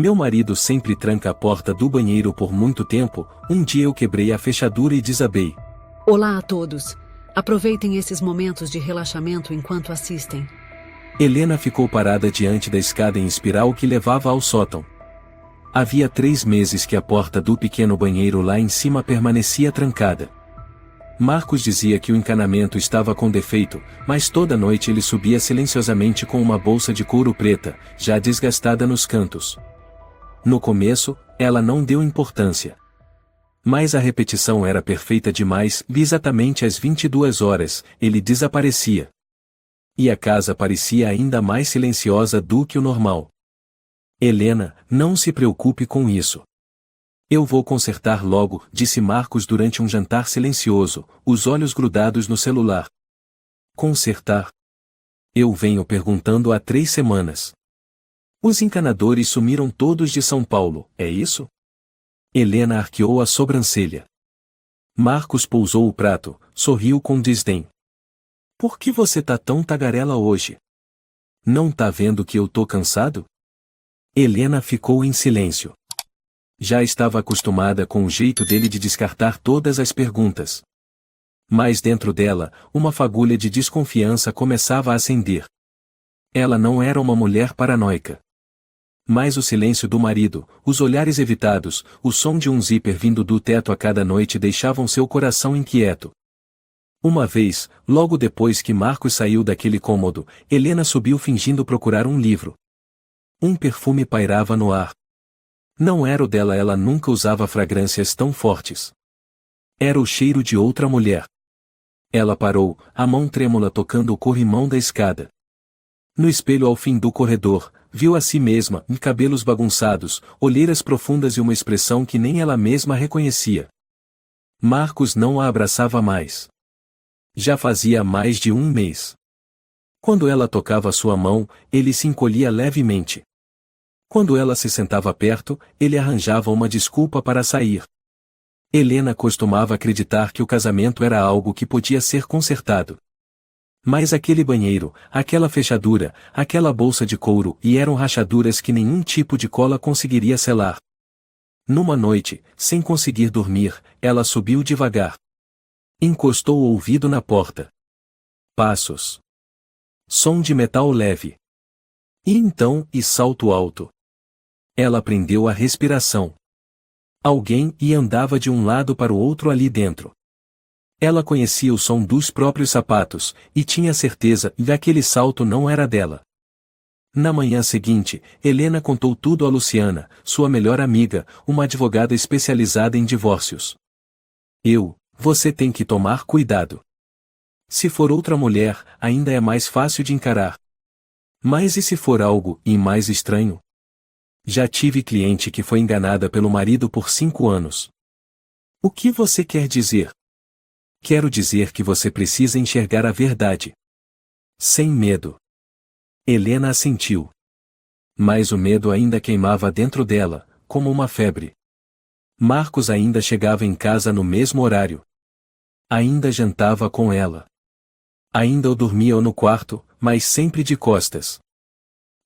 Meu marido sempre tranca a porta do banheiro por muito tempo. Um dia eu quebrei a fechadura e desabei. Olá a todos. Aproveitem esses momentos de relaxamento enquanto assistem. Helena ficou parada diante da escada em espiral que levava ao sótão. Havia 3 meses que a porta do pequeno banheiro lá em cima permanecia trancada. Marcos dizia que o encanamento estava com defeito, mas toda noite ele subia silenciosamente com uma bolsa de couro preta, já desgastada nos cantos. No começo, ela não deu importância. Mas a repetição era perfeita demais e exatamente às 22 horas, ele desaparecia. E a casa parecia ainda mais silenciosa do que o normal. Helena, não se preocupe com isso. Eu vou consertar logo, disse Marcos durante um jantar silencioso, os olhos grudados no celular. Consertar? Eu venho perguntando há 3 semanas. Os encanadores sumiram todos de São Paulo, é isso? Helena arqueou a sobrancelha. Marcos pousou o prato, sorriu com desdém. Por que você tá tão tagarela hoje? Não tá vendo que eu tô cansado? Helena ficou em silêncio. Já estava acostumada com o jeito dele de descartar todas as perguntas. Mas dentro dela, uma fagulha de desconfiança começava a acender. Ela não era uma mulher paranoica. Mas o silêncio do marido, os olhares evitados, o som de um zíper vindo do teto a cada noite deixavam seu coração inquieto. Uma vez, logo depois que Marcos saiu daquele cômodo, Helena subiu fingindo procurar um livro. Um perfume pairava no ar. Não era o dela, ela nunca usava fragrâncias tão fortes. Era o cheiro de outra mulher. Ela parou, a mão trêmula tocando o corrimão da escada. No espelho ao fim do corredor, viu a si mesma, em cabelos bagunçados, olheiras profundas e uma expressão que nem ela mesma reconhecia. Marcos não a abraçava mais. Já fazia mais de 1 mês. Quando ela tocava sua mão, ele se encolhia levemente. Quando ela se sentava perto, ele arranjava uma desculpa para sair. Helena costumava acreditar que o casamento era algo que podia ser consertado. Mas aquele banheiro, aquela fechadura, aquela bolsa de couro e eram rachaduras que nenhum tipo de cola conseguiria selar. Numa noite, sem conseguir dormir, ela subiu devagar. Encostou o ouvido na porta. Passos. Som de metal leve. E então, salto alto. Ela prendeu a respiração. Alguém andava de um lado para o outro ali dentro. Ela conhecia o som dos próprios sapatos, e tinha certeza que aquele salto não era dela. Na manhã seguinte, Helena contou tudo a Luciana, sua melhor amiga, uma advogada especializada em divórcios. Você tem que tomar cuidado. Se for outra mulher, ainda é mais fácil de encarar. Mas e se for algo mais estranho? Já tive cliente que foi enganada pelo marido por 5 anos. O que você quer dizer? Quero dizer que você precisa enxergar a verdade. Sem medo. Helena assentiu. Mas o medo ainda queimava dentro dela, como uma febre. Marcos ainda chegava em casa no mesmo horário. Ainda jantava com ela. Ainda o dormia no quarto, mas sempre de costas.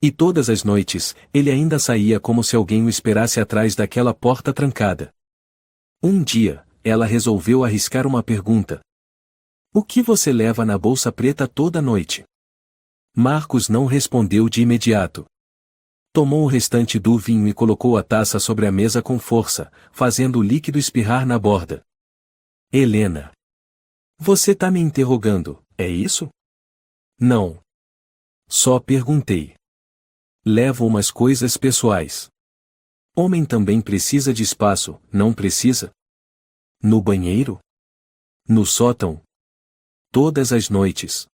E todas as noites, ele ainda saía como se alguém o esperasse atrás daquela porta trancada. Um dia, ela resolveu arriscar uma pergunta. O que você leva na bolsa preta toda noite? Marcos não respondeu de imediato. Tomou o restante do vinho e colocou a taça sobre a mesa com força, fazendo o líquido espirrar na borda. Helena. Você tá me interrogando, é isso? Não. Só perguntei. Levo umas coisas pessoais. Homem também precisa de espaço, não precisa? No banheiro? No sótão? Todas as noites.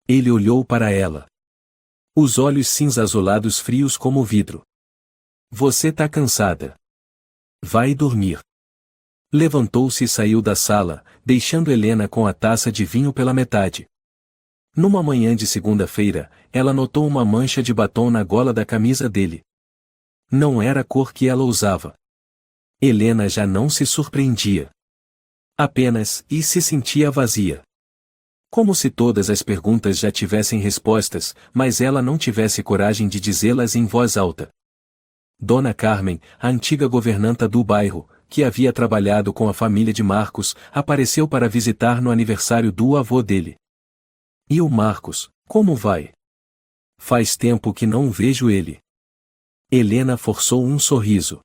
Ele olhou para ela. Os olhos cinza azulados frios como vidro. Você tá cansada. Vai dormir. Levantou-se e saiu da sala, deixando Helena com a taça de vinho pela metade. Numa manhã de segunda-feira, ela notou uma mancha de batom na gola da camisa dele. Não era a cor que ela usava. Helena já não se surpreendia. Apenas, se sentia vazia. Como se todas as perguntas já tivessem respostas, mas ela não tivesse coragem de dizê-las em voz alta. Dona Carmen, a antiga governanta do bairro, que havia trabalhado com a família de Marcos, apareceu para visitar no aniversário do avô dele. E o Marcos, como vai? Faz tempo que não vejo ele. Helena forçou um sorriso.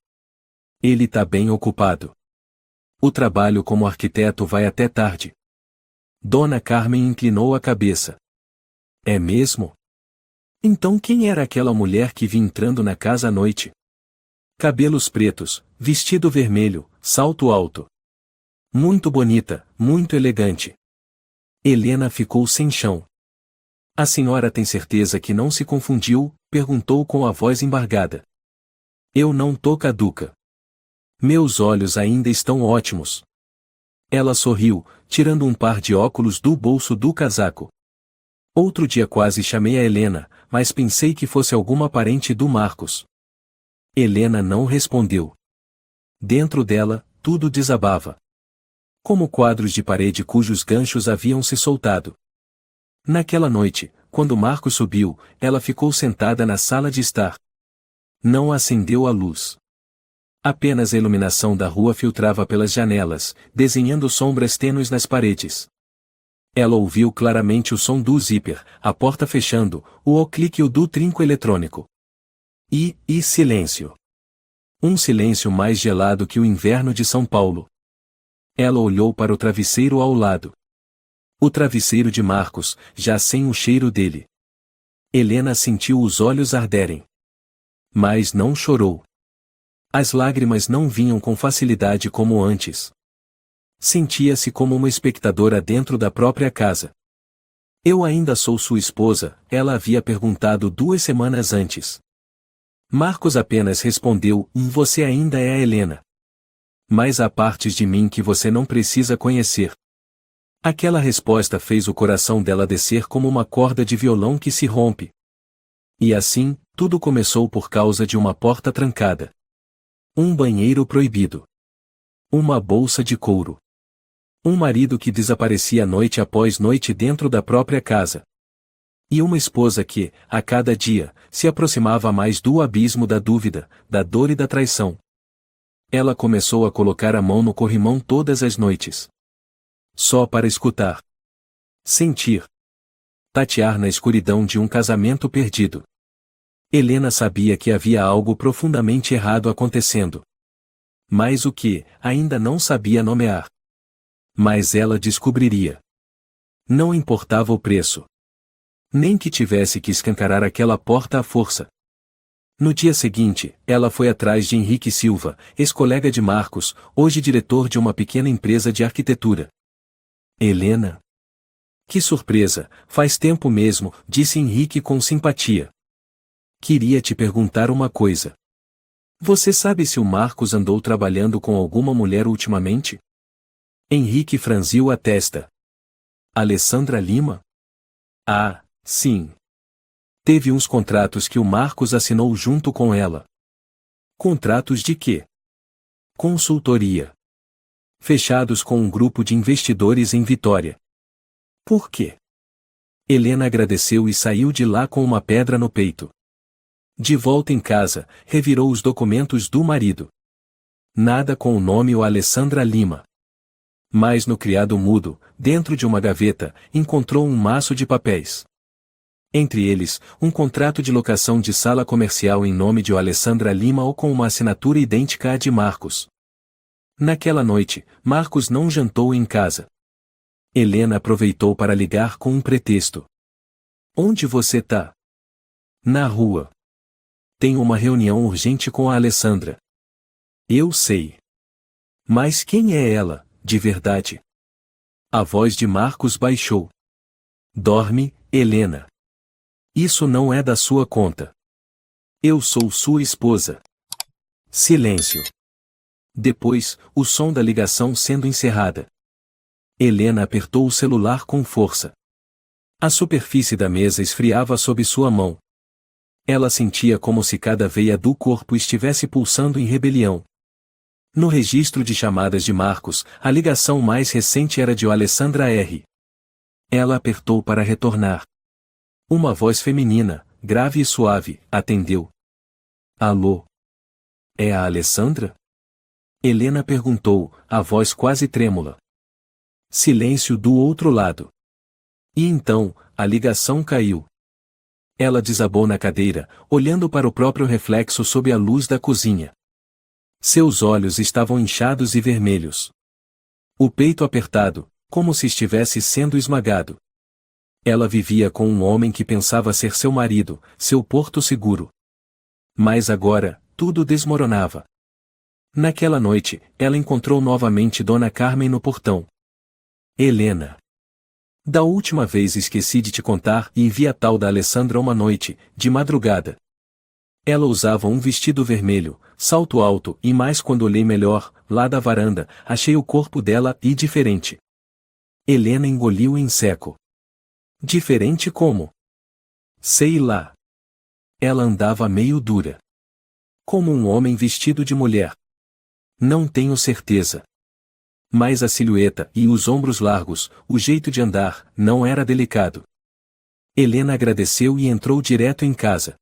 Ele tá bem ocupado. O trabalho como arquiteto vai até tarde. Dona Carmen inclinou a cabeça. É mesmo? Então quem era aquela mulher que vinha entrando na casa à noite? Cabelos pretos, vestido vermelho, salto alto. Muito bonita, muito elegante. Helena ficou sem chão. A senhora tem certeza que não se confundiu? Perguntou com a voz embargada. Eu não tô caduca. Meus olhos ainda estão ótimos. Ela sorriu, tirando um par de óculos do bolso do casaco. Outro dia quase chamei a Helena, mas pensei que fosse alguma parente do Marcos. Helena não respondeu. Dentro dela, tudo desabava. Como quadros de parede cujos ganchos haviam se soltado. Naquela noite, quando Marcos subiu, ela ficou sentada na sala de estar. Não acendeu a luz. Apenas a iluminação da rua filtrava pelas janelas, desenhando sombras tênues nas paredes. Ela ouviu claramente o som do zíper, a porta fechando, o clique do trinco eletrônico. E silêncio. Um silêncio mais gelado que o inverno de São Paulo. Ela olhou para o travesseiro ao lado. O travesseiro de Marcos, já sem o cheiro dele. Helena sentiu os olhos arderem. Mas não chorou. As lágrimas não vinham com facilidade como antes. Sentia-se como uma espectadora dentro da própria casa. Eu ainda sou sua esposa, ela havia perguntado 2 semanas antes. Marcos apenas respondeu, você ainda é a Helena. Mas há partes de mim que você não precisa conhecer. Aquela resposta fez o coração dela descer como uma corda de violão que se rompe. E assim, tudo começou por causa de uma porta trancada. Um banheiro proibido. Uma bolsa de couro. Um marido que desaparecia noite após noite dentro da própria casa. E uma esposa que, a cada dia, se aproximava mais do abismo da dúvida, da dor e da traição. Ela começou a colocar a mão no corrimão todas as noites. Só para escutar. Sentir. Tatear na escuridão de um casamento perdido. Helena sabia que havia algo profundamente errado acontecendo. Mas o que, ainda não sabia nomear. Mas ela descobriria. Não importava o preço. Nem que tivesse que escancarar aquela porta à força. No dia seguinte, ela foi atrás de Henrique Silva, ex-colega de Marcos, hoje diretor de uma pequena empresa de arquitetura. Helena? Que surpresa, faz tempo mesmo, disse Henrique com simpatia. Queria te perguntar uma coisa. Você sabe se o Marcos andou trabalhando com alguma mulher ultimamente? Henrique franziu a testa. Alessandra Lima? Ah, sim. Teve uns contratos que o Marcos assinou junto com ela. Contratos de quê? Consultoria. Fechados com um grupo de investidores em Vitória. Por quê? Helena agradeceu e saiu de lá com uma pedra no peito. De volta em casa, revirou os documentos do marido. Nada com o nome ou Alessandra Lima. Mas no criado mudo, dentro de uma gaveta, encontrou um maço de papéis. Entre eles, um contrato de locação de sala comercial em nome de Alessandra Lima ou com uma assinatura idêntica à de Marcos. Naquela noite, Marcos não jantou em casa. Helena aproveitou para ligar com um pretexto. Onde você tá? Na rua. Tenho uma reunião urgente com a Alessandra. Eu sei. Mas quem é ela, de verdade? A voz de Marcos baixou. Dorme, Helena. Isso não é da sua conta. Eu sou sua esposa. Silêncio. Depois, o som da ligação sendo encerrada. Helena apertou o celular com força. A superfície da mesa esfriava sob sua mão. Ela sentia como se cada veia do corpo estivesse pulsando em rebelião. No registro de chamadas de Marcos, a ligação mais recente era de Alessandra R. Ela apertou para retornar. Uma voz feminina, grave e suave, atendeu. Alô? É a Alessandra? Helena perguntou, a voz quase trêmula. Silêncio do outro lado. E então, a ligação caiu. Ela desabou na cadeira, olhando para o próprio reflexo sob a luz da cozinha. Seus olhos estavam inchados e vermelhos. O peito apertado, como se estivesse sendo esmagado. Ela vivia com um homem que pensava ser seu marido, seu porto seguro. Mas agora, tudo desmoronava. Naquela noite, ela encontrou novamente Dona Carmen no portão. Helena. Da última vez esqueci de te contar e vi a tal da Alessandra uma noite, de madrugada. Ela usava um vestido vermelho, salto alto e mais quando olhei melhor, lá da varanda, achei o corpo dela e diferente. Helena engoliu em seco. Diferente como? Sei lá. Ela andava meio dura. Como um homem vestido de mulher. Não tenho certeza. Mas a silhueta e os ombros largos, o jeito de andar, não era delicado. Helena agradeceu e entrou direto em casa.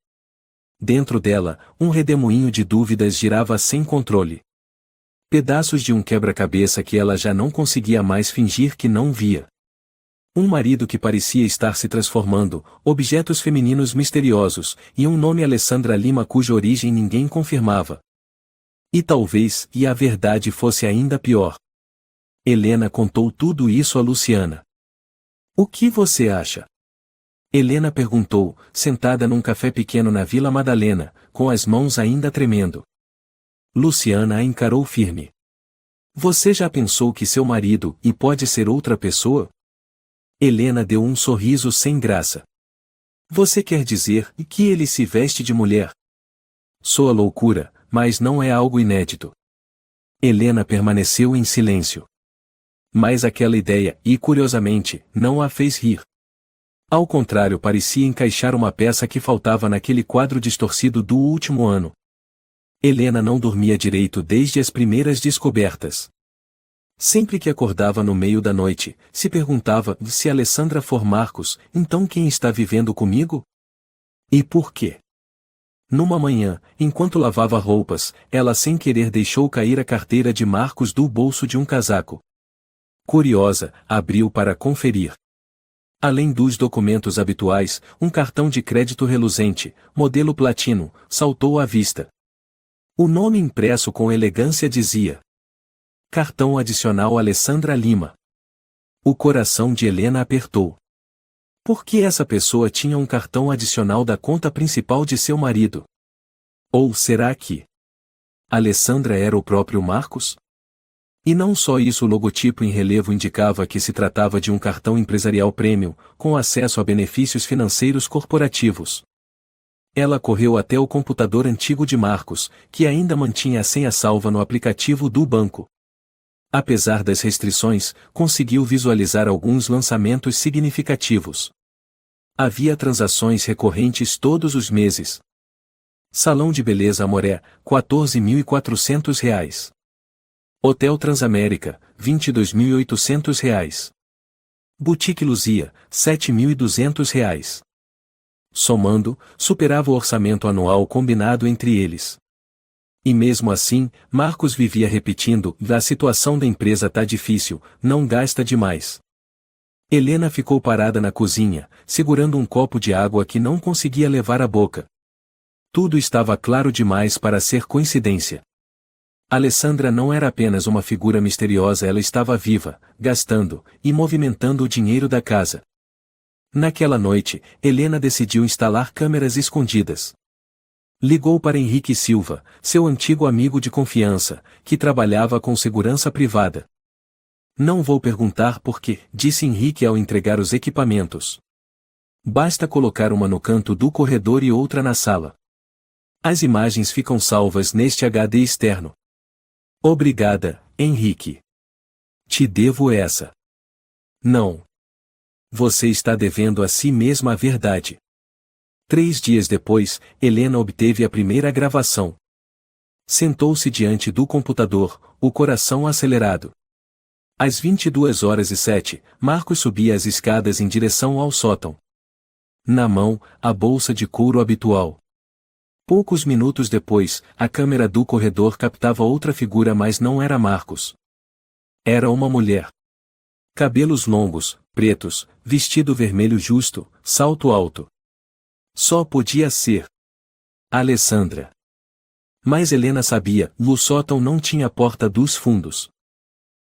Dentro dela, um redemoinho de dúvidas girava sem controle. Pedaços de um quebra-cabeça que ela já não conseguia mais fingir que não via. Um marido que parecia estar se transformando, objetos femininos misteriosos, e um nome Alessandra Lima cuja origem ninguém confirmava. E talvez, a verdade fosse ainda pior. Helena contou tudo isso a Luciana. O que você acha? Helena perguntou, sentada num café pequeno na Vila Madalena, com as mãos ainda tremendo. Luciana a encarou firme. Você já pensou que seu marido pode ser outra pessoa? Helena deu um sorriso sem graça. Você quer dizer que ele se veste de mulher? Soa loucura, mas não é algo inédito. Helena permaneceu em silêncio. Mas aquela ideia, curiosamente, não a fez rir. Ao contrário, parecia encaixar uma peça que faltava naquele quadro distorcido do último ano. Helena não dormia direito desde as primeiras descobertas. Sempre que acordava no meio da noite, se perguntava, se Alessandra for Marcos, então quem está vivendo comigo? E por quê? Numa manhã, enquanto lavava roupas, ela sem querer deixou cair a carteira de Marcos do bolso de um casaco. Curiosa, abriu para conferir. Além dos documentos habituais, um cartão de crédito reluzente, modelo platino, saltou à vista. O nome impresso com elegância dizia: Cartão adicional Alessandra Lima. O coração de Helena apertou. Por que essa pessoa tinha um cartão adicional da conta principal de seu marido? Ou será que Alessandra era o próprio Marcos? E não só isso, o logotipo em relevo indicava que se tratava de um cartão empresarial premium, com acesso a benefícios financeiros corporativos. Ela correu até o computador antigo de Marcos, que ainda mantinha a senha salva no aplicativo do banco. Apesar das restrições, conseguiu visualizar alguns lançamentos significativos. Havia transações recorrentes todos os meses. Salão de beleza Amoré, R$14.400. Hotel Transamérica, R$22.800. Boutique Luzia, R$7.200. Somando, superava o orçamento anual combinado entre eles. E mesmo assim, Marcos vivia repetindo, a situação da empresa tá difícil, não gasta demais. Helena ficou parada na cozinha, segurando um copo de água que não conseguia levar à boca. Tudo estava claro demais para ser coincidência. Alessandra não era apenas uma figura misteriosa, ela estava viva, gastando e movimentando o dinheiro da casa. Naquela noite, Helena decidiu instalar câmeras escondidas. Ligou para Henrique Silva, seu antigo amigo de confiança, que trabalhava com segurança privada. Não vou perguntar por quê, disse Henrique ao entregar os equipamentos. Basta colocar uma no canto do corredor e outra na sala. As imagens ficam salvas neste HD externo. Obrigada, Henrique. Te devo essa. Não. Você está devendo a si mesma a verdade. 3 dias depois, Helena obteve a primeira gravação. Sentou-se diante do computador, o coração acelerado. Às 22h07, Marcos subia as escadas em direção ao sótão. Na mão, a bolsa de couro habitual. Poucos minutos depois, a câmera do corredor captava outra figura, mas não era Marcos. Era uma mulher. Cabelos longos, pretos, vestido vermelho justo, salto alto. Só podia ser Alessandra. Mas Helena sabia, no sótão não tinha porta dos fundos.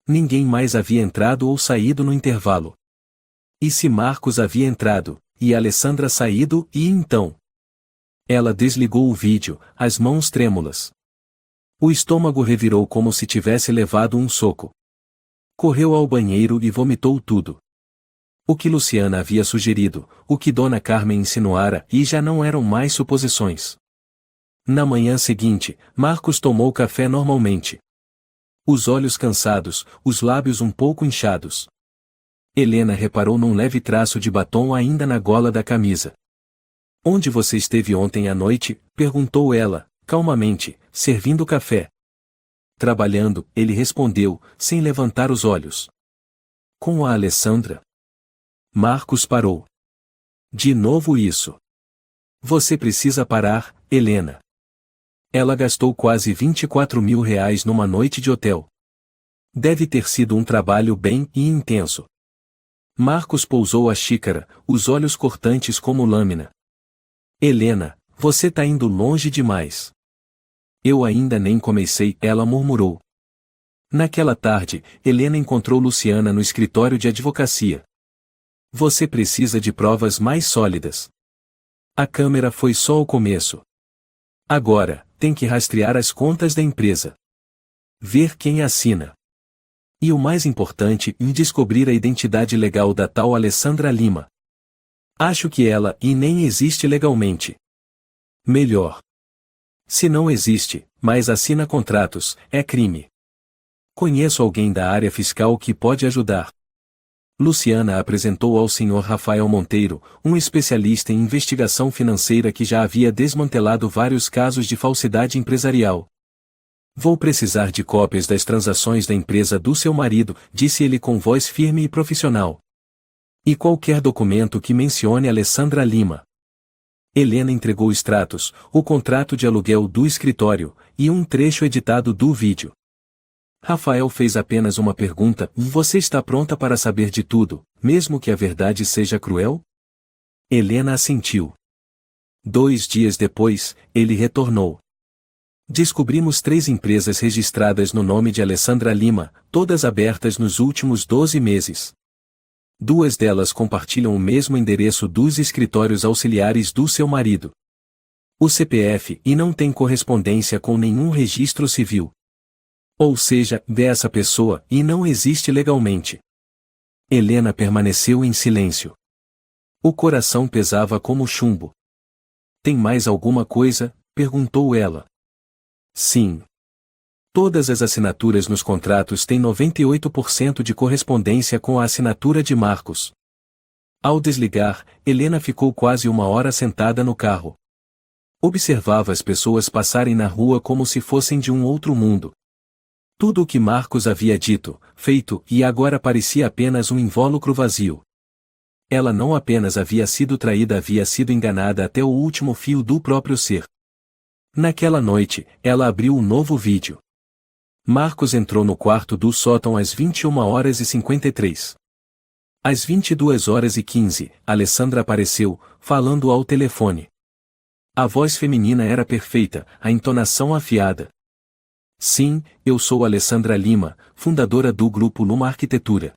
Ninguém mais havia entrado ou saído no intervalo. E se Marcos havia entrado, e Alessandra saído, e então? Ela desligou o vídeo, as mãos trêmulas. O estômago revirou como se tivesse levado um soco. Correu ao banheiro e vomitou tudo. O que Luciana havia sugerido, o que Dona Carmen insinuara, e já não eram mais suposições. Na manhã seguinte, Marcos tomou café normalmente. Os olhos cansados, os lábios um pouco inchados. Helena reparou num leve traço de batom ainda na gola da camisa. "Onde você esteve ontem à noite?" perguntou ela, calmamente, servindo café. "Trabalhando", ele respondeu, sem levantar os olhos. "Com a Alessandra?" Marcos parou. "De novo isso. Você precisa parar, Helena. Ela gastou quase R$ 24.000 numa noite de hotel. Deve ter sido um trabalho bem e intenso." Marcos pousou a xícara, os olhos cortantes como lâmina. "Helena, você tá indo longe demais." "Eu ainda nem comecei", ela murmurou. Naquela tarde, Helena encontrou Luciana no escritório de advocacia. "Você precisa de provas mais sólidas. A câmera foi só o começo. Agora, tem que rastrear as contas da empresa. Ver quem assina. E o mais importante, descobrir a identidade legal da tal Alessandra Lima. Acho que ela e nem existe legalmente. Melhor. Se não existe, mas assina contratos, é crime. Conheço alguém da área fiscal que pode ajudar." Luciana apresentou ao Sr. Rafael Monteiro, um especialista em investigação financeira que já havia desmantelado vários casos de falsidade empresarial. "Vou precisar de cópias das transações da empresa do seu marido", disse ele com voz firme e profissional. "E qualquer documento que mencione Alessandra Lima." Helena entregou extratos, o contrato de aluguel do escritório, e um trecho editado do vídeo. Rafael fez apenas uma pergunta: "Você está pronta para saber de tudo, mesmo que a verdade seja cruel?" Helena assentiu. 2 dias depois, ele retornou. "Descobrimos 3 empresas registradas no nome de Alessandra Lima, todas abertas nos últimos 12 meses. 2 delas compartilham o mesmo endereço dos escritórios auxiliares do seu marido. O CPF e não tem correspondência com nenhum registro civil. Ou seja, dessa pessoa e não existe legalmente." Helena permaneceu em silêncio. O coração pesava como chumbo. "Tem mais alguma coisa?" perguntou ela. "Sim. Todas as assinaturas nos contratos têm 98% de correspondência com a assinatura de Marcos." Ao desligar, Helena ficou quase 1 hora sentada no carro. Observava as pessoas passarem na rua como se fossem de um outro mundo. Tudo o que Marcos havia dito, feito, e agora parecia apenas um invólucro vazio. Ela não apenas havia sido traída, havia sido enganada até o último fio do próprio ser. Naquela noite, ela abriu um novo vídeo. Marcos entrou no quarto do sótão às 21h53. Às 22h15, Alessandra apareceu, falando ao telefone. A voz feminina era perfeita, a entonação afiada. "Sim, eu sou Alessandra Lima, fundadora do Grupo Luma Arquitetura.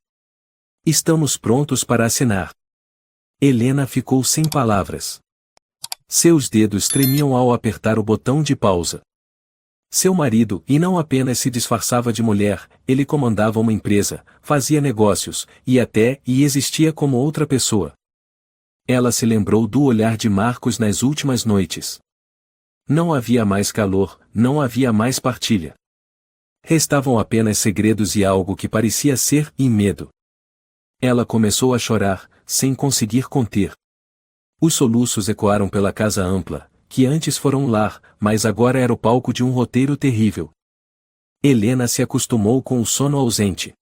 Estamos prontos para assinar." Helena ficou sem palavras. Seus dedos tremiam ao apertar o botão de pausa. Seu marido, e não apenas se disfarçava de mulher, ele comandava uma empresa, fazia negócios, e até existia como outra pessoa. Ela se lembrou do olhar de Marcos nas últimas noites. Não havia mais calor, não havia mais partilha. Restavam apenas segredos e algo que parecia ser medo. Ela começou a chorar, sem conseguir conter. Os soluços ecoaram pela casa ampla, que antes fora um lar, mas agora era o palco de um roteiro terrível. Helena se acostumou com o sono ausente.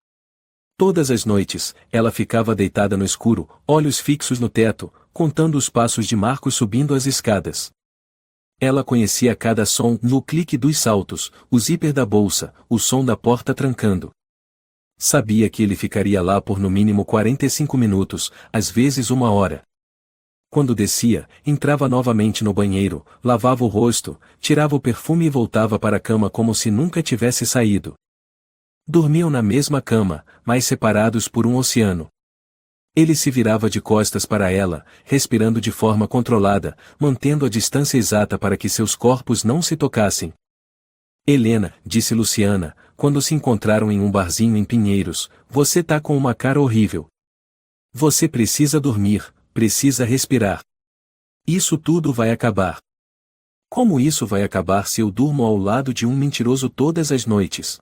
Todas as noites, ela ficava deitada no escuro, olhos fixos no teto, contando os passos de Marcos subindo as escadas. Ela conhecia cada som, no clique dos saltos, o zíper da bolsa, o som da porta trancando. Sabia que ele ficaria lá por no mínimo 45 minutos, às vezes 1 hora. Quando descia, entrava novamente no banheiro, lavava o rosto, tirava o perfume e voltava para a cama como se nunca tivesse saído. Dormiam na mesma cama, mas separados por um oceano. Ele se virava de costas para ela, respirando de forma controlada, mantendo a distância exata para que seus corpos não se tocassem. Helena, disse Luciana, quando se encontraram em um barzinho em Pinheiros, você tá com uma cara horrível. Você precisa dormir, precisa respirar. Isso tudo vai acabar. Como isso vai acabar se eu durmo ao lado de um mentiroso todas as noites?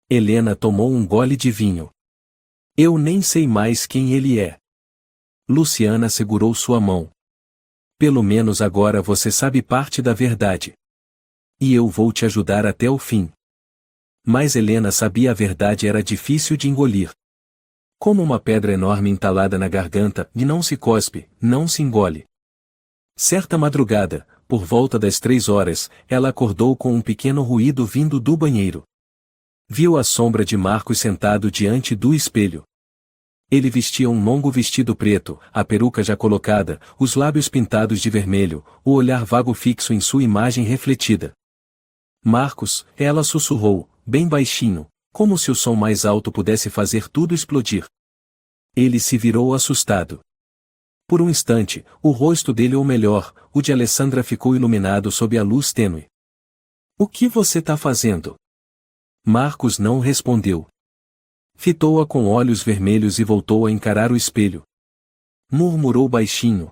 Helena tomou um gole de vinho. Eu nem sei mais quem ele é. Luciana segurou sua mão. Pelo menos agora você sabe parte da verdade. E eu vou te ajudar até o fim. Mas Helena sabia a verdade era difícil de engolir. Como uma pedra enorme entalada na garganta, e não se cospe, não se engole. Certa madrugada, por volta das 3 horas, ela acordou com um pequeno ruído vindo do banheiro. Viu a sombra de Marcos sentado diante do espelho. Ele vestia um longo vestido preto, a peruca já colocada, os lábios pintados de vermelho, o olhar vago fixo em sua imagem refletida. Marcos, ela sussurrou, bem baixinho, como se o som mais alto pudesse fazer tudo explodir. Ele se virou assustado. Por um instante, o rosto dele ou melhor, o de Alessandra ficou iluminado sob a luz tênue. O que você tá fazendo? Marcos não respondeu. Fitou-a com olhos vermelhos e voltou a encarar o espelho. Murmurou baixinho.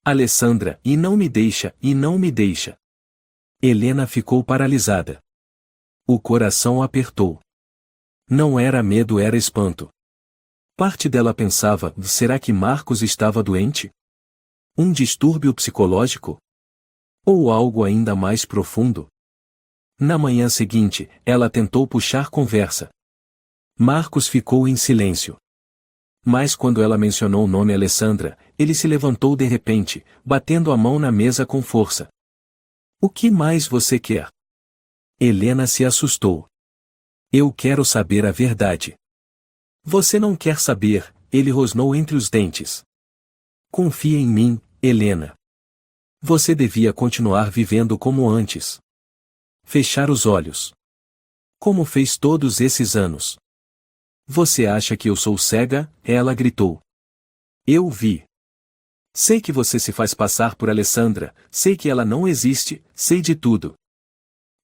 Alessandra, e não me deixa, e não me deixa. Helena ficou paralisada. O coração apertou. Não era medo, era espanto. Parte dela pensava, será que Marcos estava doente? Um distúrbio psicológico? Ou algo ainda mais profundo? Na manhã seguinte, ela tentou puxar conversa. Marcos ficou em silêncio. Mas quando ela mencionou o nome Alessandra, ele se levantou de repente, batendo a mão na mesa com força. O que mais você quer? Helena se assustou. Eu quero saber a verdade. Você não quer saber, ele rosnou entre os dentes. Confia em mim, Helena. Você devia continuar vivendo como antes. Fechar os olhos. Como fez todos esses anos. Você acha que eu sou cega? Ela gritou. Eu vi. Sei que você se faz passar por Alessandra, sei que ela não existe, sei de tudo.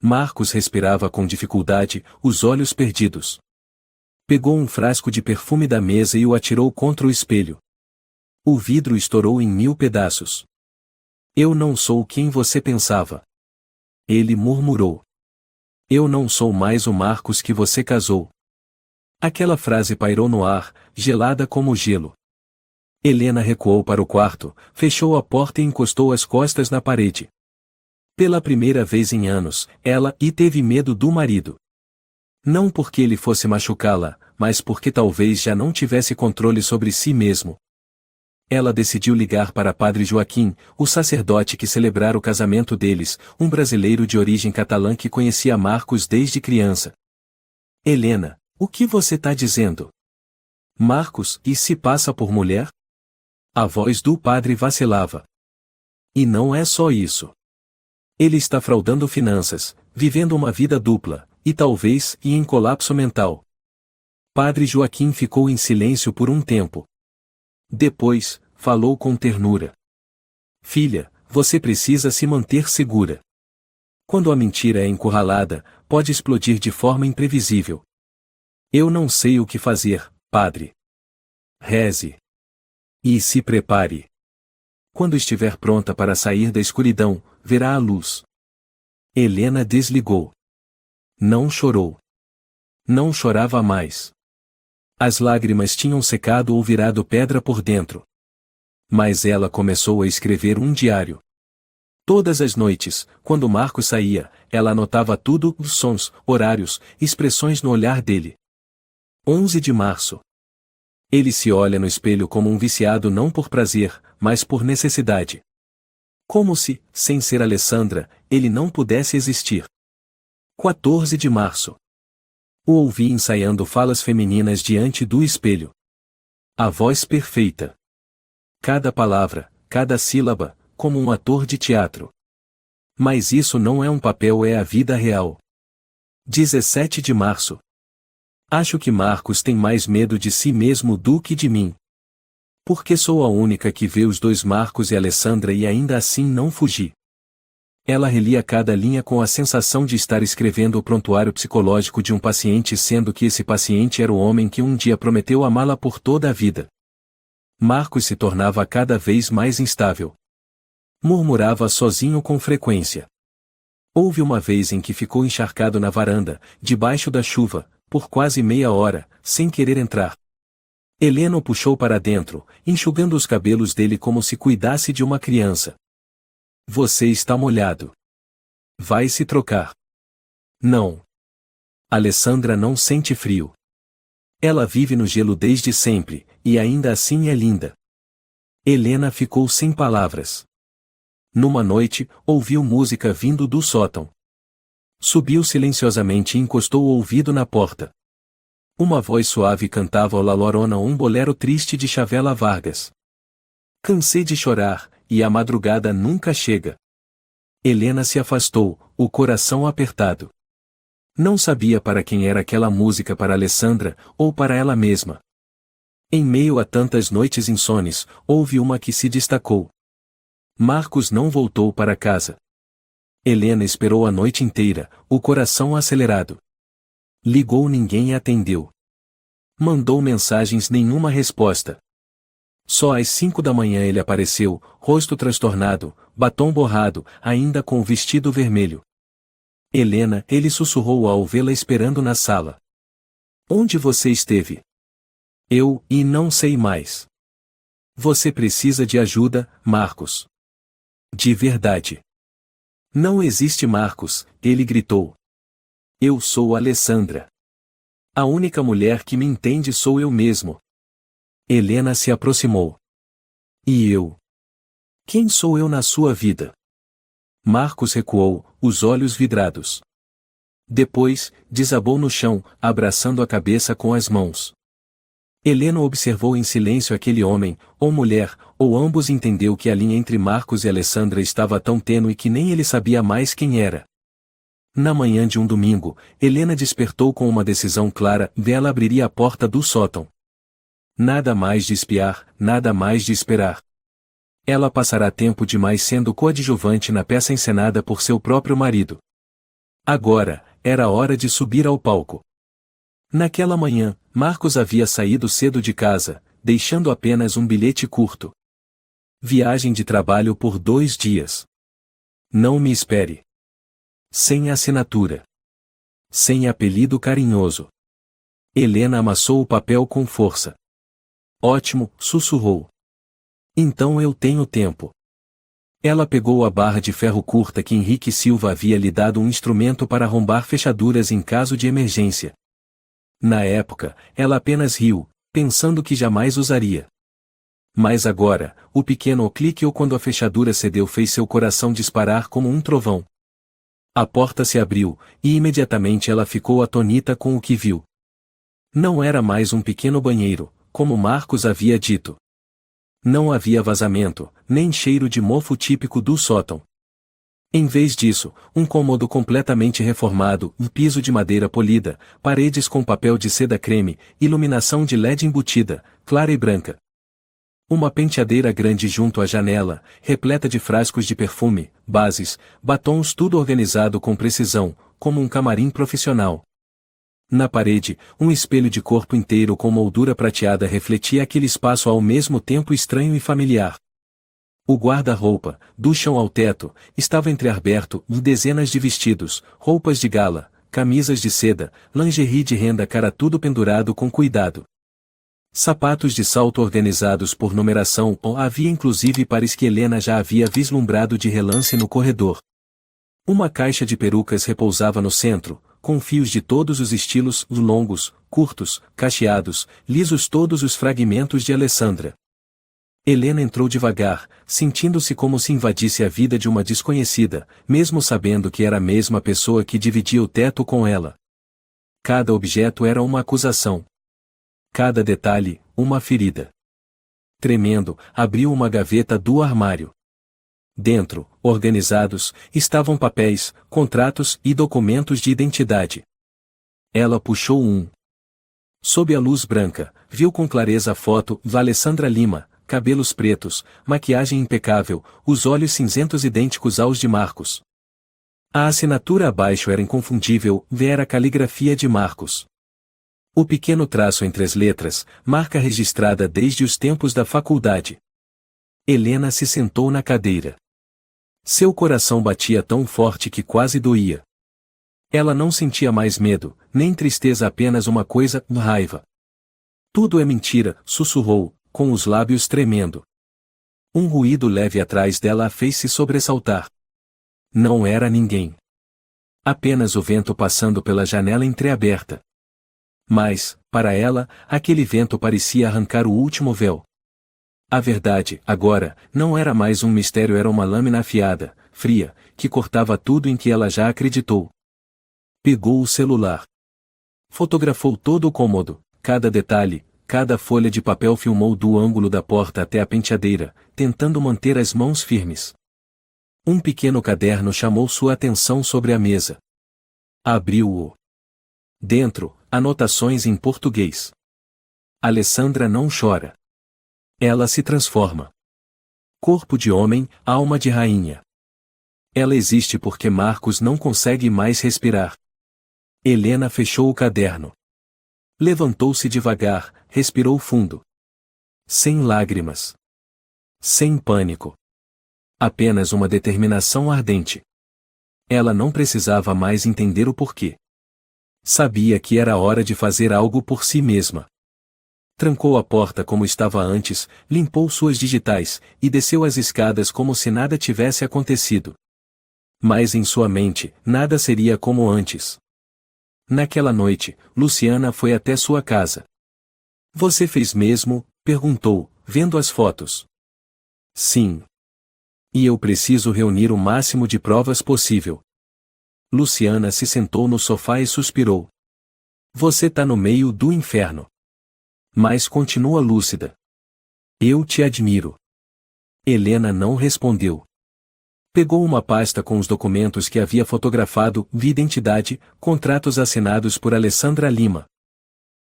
Marcos respirava com dificuldade, os olhos perdidos. Pegou um frasco de perfume da mesa e o atirou contra o espelho. O vidro estourou em 1000 pedaços. Eu não sou quem você pensava. Ele murmurou. Eu não sou mais o Marcos que você casou. Aquela frase pairou no ar, gelada como gelo. Helena recuou para o quarto, fechou a porta e encostou as costas na parede. Pela primeira vez em anos, ela teve medo do marido. Não porque ele fosse machucá-la, mas porque talvez já não tivesse controle sobre si mesmo. Ela decidiu ligar para Padre Joaquim, o sacerdote que celebrara o casamento deles, um brasileiro de origem catalã que conhecia Marcos desde criança. Helena, o que você tá dizendo? Marcos, e se passa por mulher? A voz do padre vacilava. E não é só isso. Ele está fraudando finanças, vivendo uma vida dupla, e talvez, em colapso mental. Padre Joaquim ficou em silêncio por um tempo. Depois, falou com ternura. Filha, você precisa se manter segura. Quando a mentira é encurralada, pode explodir de forma imprevisível. Eu não sei o que fazer, padre. Reze. E se prepare. Quando estiver pronta para sair da escuridão, verá a luz. Helena desligou. Não chorou. Não chorava mais. As lágrimas tinham secado ou virado pedra por dentro. Mas ela começou a escrever um diário. Todas as noites, quando Marcos saía, ela anotava tudo, os sons, horários, expressões no olhar dele. 11 de março. Ele se olha no espelho como um viciado não por prazer, mas por necessidade. Como se, sem ser Alessandra, ele não pudesse existir. 14 de março. O ouvi ensaiando falas femininas diante do espelho. A voz perfeita. Cada palavra, cada sílaba, como um ator de teatro. Mas isso não é um papel, é a vida real. 17 de março. Acho que Marcos tem mais medo de si mesmo do que de mim. Porque sou a única que vê os dois Marcos e Alessandra e ainda assim não fugi. Ela relia cada linha com a sensação de estar escrevendo o prontuário psicológico de um paciente, sendo que esse paciente era o homem que um dia prometeu amá-la por toda a vida. Marcos se tornava cada vez mais instável. Murmurava sozinho com frequência. Houve uma vez em que ficou encharcado na varanda, debaixo da chuva, por quase meia hora, sem querer entrar. Helena o puxou para dentro, enxugando os cabelos dele como se cuidasse de uma criança. Você está molhado. Vai se trocar. Não. Alessandra não sente frio. Ela vive no gelo desde sempre, e ainda assim é linda. Helena ficou sem palavras. Numa noite, ouviu música vindo do sótão. Subiu silenciosamente e encostou o ouvido na porta. Uma voz suave cantava ao La Llorona um bolero triste de Chavela Vargas. Cansei de chorar, e a madrugada nunca chega. Helena se afastou, o coração apertado. Não sabia para quem era aquela música, para Alessandra, ou para ela mesma. Em meio a tantas noites insones, houve uma que se destacou. Marcos não voltou para casa. Helena esperou a noite inteira, o coração acelerado. Ligou, ninguém atendeu. Mandou mensagens, nenhuma resposta. Só às 5 da manhã ele apareceu, rosto transtornado, batom borrado, ainda com o vestido vermelho. Helena, ele sussurrou ao vê-la esperando na sala. Onde você esteve? Eu, e não sei mais. Você precisa de ajuda, Marcos. De verdade. Não existe Marcos, ele gritou. Eu sou Alessandra. A única mulher que me entende sou eu mesmo. Helena se aproximou. E eu? Quem sou eu na sua vida? Marcos recuou, os olhos vidrados. Depois, desabou no chão, abraçando a cabeça com as mãos. Helena observou em silêncio aquele homem, ou mulher, ou ambos, entendeu que a linha entre Marcos e Alessandra estava tão tênue que nem ele sabia mais quem era. Na manhã de um domingo, Helena despertou com uma decisão clara, ela abriria a porta do sótão. Nada mais de espiar, nada mais de esperar. Ela passará tempo demais sendo coadjuvante na peça encenada por seu próprio marido. Agora, era hora de subir ao palco. Naquela manhã, Marcos havia saído cedo de casa, deixando apenas um bilhete curto. Viagem de trabalho por 2 dias. Não me espere. Sem assinatura. Sem apelido carinhoso. Helena amassou o papel com força. Ótimo, sussurrou. Então eu tenho tempo. Ela pegou a barra de ferro curta que Henrique Silva havia lhe dado, um instrumento para arrombar fechaduras em caso de emergência. Na época, ela apenas riu, pensando que jamais usaria. Mas agora, o pequeno clique ou quando a fechadura cedeu fez seu coração disparar como um trovão. A porta se abriu, e imediatamente ela ficou atônita com o que viu. Não era mais um pequeno banheiro, como Marcos havia dito. Não havia vazamento, nem cheiro de mofo típico do sótão. Em vez disso, um cômodo completamente reformado, um piso de madeira polida, paredes com papel de seda creme, iluminação de LED embutida, clara e branca. Uma penteadeira grande junto à janela, repleta de frascos de perfume, bases, batons, tudo organizado com precisão, como um camarim profissional. Na parede, um espelho de corpo inteiro com moldura prateada refletia aquele espaço ao mesmo tempo estranho e familiar. O guarda-roupa, do chão ao teto, estava entreaberto, e dezenas de vestidos, roupas de gala, camisas de seda, lingerie de renda, cara, tudo pendurado com cuidado. Sapatos de salto organizados por numeração, ou havia inclusive pares que Helena já havia vislumbrado de relance no corredor. Uma caixa de perucas repousava no centro, com fios de todos os estilos, longos, curtos, cacheados, lisos, todos os fragmentos de Alessandra. Helena entrou devagar, sentindo-se como se invadisse a vida de uma desconhecida, mesmo sabendo que era a mesma pessoa que dividia o teto com ela. Cada objeto era uma acusação. Cada detalhe, uma ferida. Tremendo, abriu uma gaveta do armário. Dentro, organizados, estavam papéis, contratos e documentos de identidade. Ela puxou um. Sob a luz branca, viu com clareza a foto de Alessandra Lima, cabelos pretos, maquiagem impecável, os olhos cinzentos idênticos aos de Marcos. A assinatura abaixo era inconfundível, era a caligrafia de Marcos. O pequeno traço entre as letras, marca registrada desde os tempos da faculdade. Helena se sentou na cadeira. Seu coração batia tão forte que quase doía. Ela não sentia mais medo, nem tristeza, apenas uma coisa, raiva. Tudo é mentira, sussurrou, com os lábios tremendo. Um ruído leve atrás dela a fez se sobressaltar. Não era ninguém. Apenas o vento passando pela janela entreaberta. Mas, para ela, aquele vento parecia arrancar o último véu. A verdade, agora, não era mais um mistério, era uma lâmina afiada, fria, que cortava tudo em que ela já acreditou. Pegou o celular. Fotografou todo o cômodo, cada detalhe, cada folha de papel, filmou do ângulo da porta até a penteadeira, tentando manter as mãos firmes. Um pequeno caderno chamou sua atenção sobre a mesa. Abriu-o. Dentro, anotações em português. Alessandra não chora. Ela se transforma. Corpo de homem, alma de rainha. Ela existe porque Marcos não consegue mais respirar. Helena fechou o caderno. Levantou-se devagar, respirou fundo. Sem lágrimas. Sem pânico. Apenas uma determinação ardente. Ela não precisava mais entender o porquê. Sabia que era hora de fazer algo por si mesma. Trancou a porta como estava antes, limpou suas digitais, e desceu as escadas como se nada tivesse acontecido. Mas em sua mente, nada seria como antes. Naquela noite, Luciana foi até sua casa. Você fez mesmo? Perguntou, vendo as fotos. Sim. E eu preciso reunir o máximo de provas possível. Luciana se sentou no sofá e suspirou. Você tá no meio do inferno. Mas continua lúcida. Eu te admiro. Helena não respondeu. Pegou uma pasta com os documentos que havia fotografado, de identidade, contratos assinados por Alessandra Lima.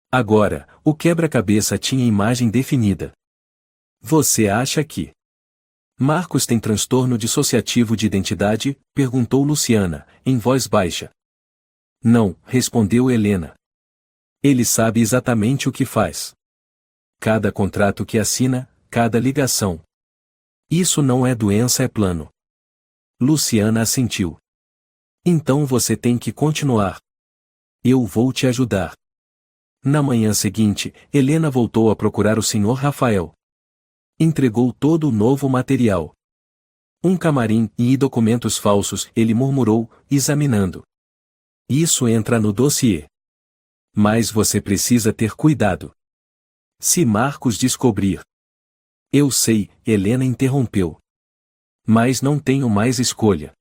Agora, o quebra-cabeça tinha imagem definida. Você acha que Marcos tem transtorno dissociativo de identidade? Perguntou Luciana, em voz baixa. Não, respondeu Helena. Ele sabe exatamente o que faz. Cada contrato que assina, cada ligação. Isso não é doença, é plano. Luciana assentiu. Então você tem que continuar. Eu vou te ajudar. Na manhã seguinte, Helena voltou a procurar o Sr. Rafael. Entregou todo o novo material. Um camarim e documentos falsos, ele murmurou, examinando. Isso entra no dossiê. Mas você precisa ter cuidado. Se Marcos descobrir. Eu sei, Helena interrompeu. Mas não tenho mais escolha.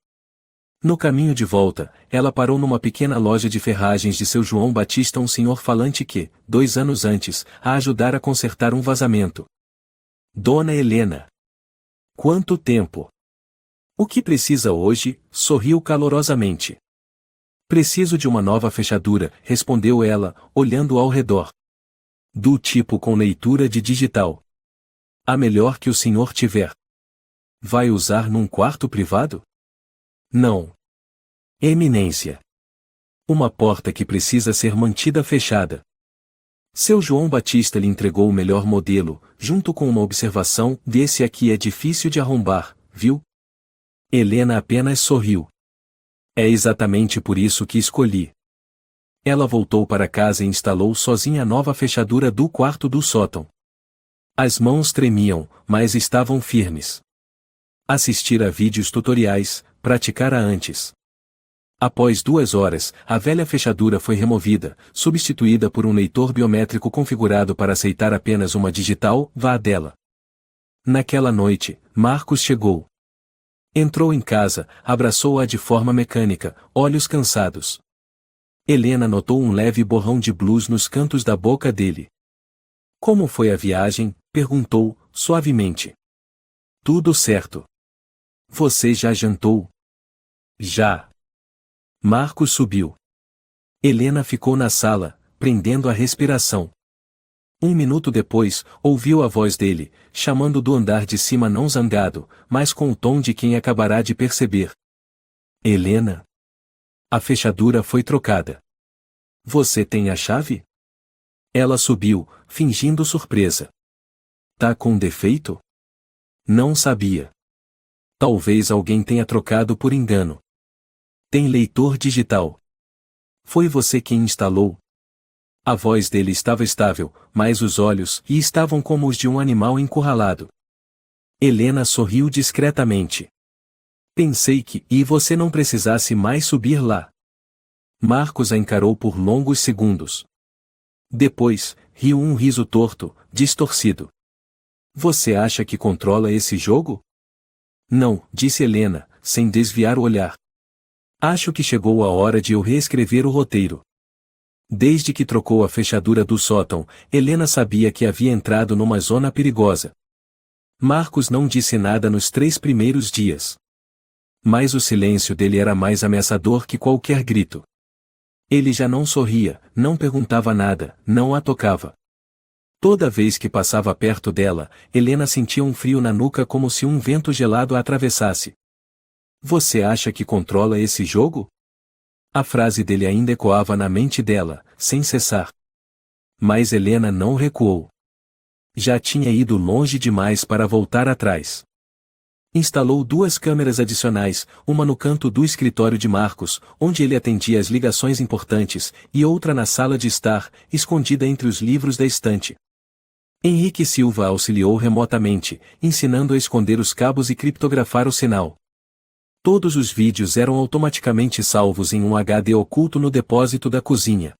No caminho de volta, ela parou numa pequena loja de ferragens de seu João Batista, um senhor falante que, 2 anos antes, a ajudara a consertar um vazamento. Dona Helena. Quanto tempo? O que precisa hoje? Sorriu calorosamente. Preciso de uma nova fechadura, respondeu ela, olhando ao redor. Do tipo com leitura de digital. A melhor que o senhor tiver. Vai usar num quarto privado? Não. Eminência. Uma porta que precisa ser mantida fechada. Seu João Batista lhe entregou o melhor modelo, junto com uma observação: desse aqui é difícil de arrombar, viu? Helena apenas sorriu. É exatamente por isso que escolhi. Ela voltou para casa e instalou sozinha a nova fechadura do quarto do sótão. As mãos tremiam, mas estavam firmes. Assistira a vídeos tutoriais, praticara antes. Após 2 horas, a velha fechadura foi removida, substituída por um leitor biométrico configurado para aceitar apenas uma digital, vá dela. Naquela noite, Marcos chegou. Entrou em casa, abraçou-a de forma mecânica, olhos cansados. Helena notou um leve borrão de blues nos cantos da boca dele. Como foi a viagem? Perguntou, suavemente. Tudo certo. Você já jantou? Já. Marcos subiu. Helena ficou na sala, prendendo a respiração. 1 minuto depois, ouviu a voz dele, chamando do andar de cima, não zangado, mas com o tom de quem acabará de perceber. Helena? A fechadura foi trocada. Você tem a chave? Ela subiu, fingindo surpresa. Tá com defeito? Não sabia. Talvez alguém tenha trocado por engano. Tem leitor digital. Foi você quem instalou? A voz dele estava estável, mas os olhos estavam como os de um animal encurralado. Helena sorriu discretamente. Pensei que você não precisasse mais subir lá. Marcos a encarou por longos segundos. Depois, riu um riso torto, distorcido. Você acha que controla esse jogo? Não, disse Helena, sem desviar o olhar. Acho que chegou a hora de eu reescrever o roteiro. Desde que trocou a fechadura do sótão, Helena sabia que havia entrado numa zona perigosa. Marcos não disse nada nos 3 primeiros dias. Mas o silêncio dele era mais ameaçador que qualquer grito. Ele já não sorria, não perguntava nada, não a tocava. Toda vez que passava perto dela, Helena sentia um frio na nuca como se um vento gelado a atravessasse. Você acha que controla esse jogo? A frase dele ainda ecoava na mente dela, sem cessar. Mas Helena não recuou. Já tinha ido longe demais para voltar atrás. Instalou 2 câmeras adicionais, uma no canto do escritório de Marcos, onde ele atendia as ligações importantes, e outra na sala de estar, escondida entre os livros da estante. Henrique Silva auxiliou remotamente, ensinando a esconder os cabos e criptografar o sinal. Todos os vídeos eram automaticamente salvos em um HD oculto no depósito da cozinha.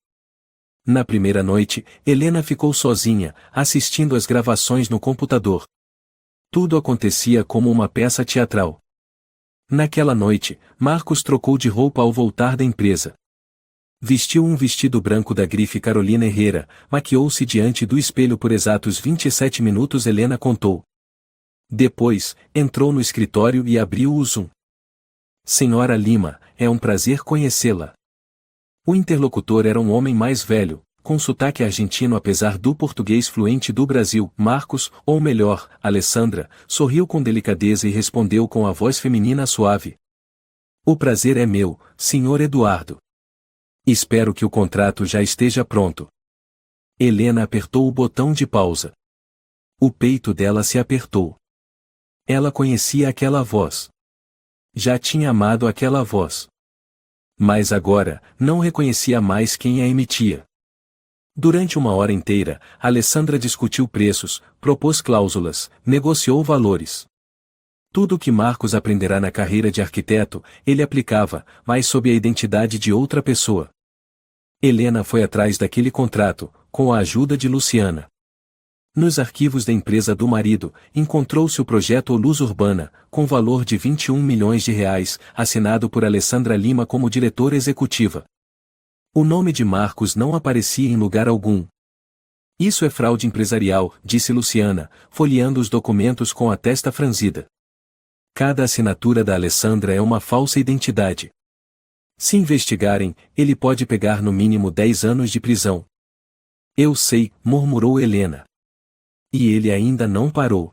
Na primeira noite, Helena ficou sozinha, assistindo às gravações no computador. Tudo acontecia como uma peça teatral. Naquela noite, Marcos trocou de roupa ao voltar da empresa. Vestiu um vestido branco da grife Carolina Herrera, maquiou-se diante do espelho por exatos 27 minutos, Helena contou. Depois, entrou no escritório e abriu o Zoom. Senhora Lima, é um prazer conhecê-la. O interlocutor era um homem mais velho, com sotaque argentino apesar do português fluente do Brasil. Marcos, ou melhor, Alessandra, sorriu com delicadeza e respondeu com a voz feminina suave. O prazer é meu, senhor Eduardo. Espero que o contrato já esteja pronto. Helena apertou o botão de pausa. O peito dela se apertou. Ela conhecia aquela voz. Já tinha amado aquela voz. Mas agora, não reconhecia mais quem a emitia. Durante 1 hora inteira, Alessandra discutiu preços, propôs cláusulas, negociou valores. Tudo o que Marcos aprenderá na carreira de arquiteto, ele aplicava, mas sob a identidade de outra pessoa. Helena foi atrás daquele contrato, com a ajuda de Luciana. Nos arquivos da empresa do marido, encontrou-se o projeto Luz Urbana, com valor de R$ 21 milhões, assinado por Alessandra Lima como diretora executiva. O nome de Marcos não aparecia em lugar algum. Isso é fraude empresarial, disse Luciana, folheando os documentos com a testa franzida. Cada assinatura da Alessandra é uma falsa identidade. Se investigarem, ele pode pegar no mínimo 10 anos de prisão. Eu sei, murmurou Helena. E ele ainda não parou.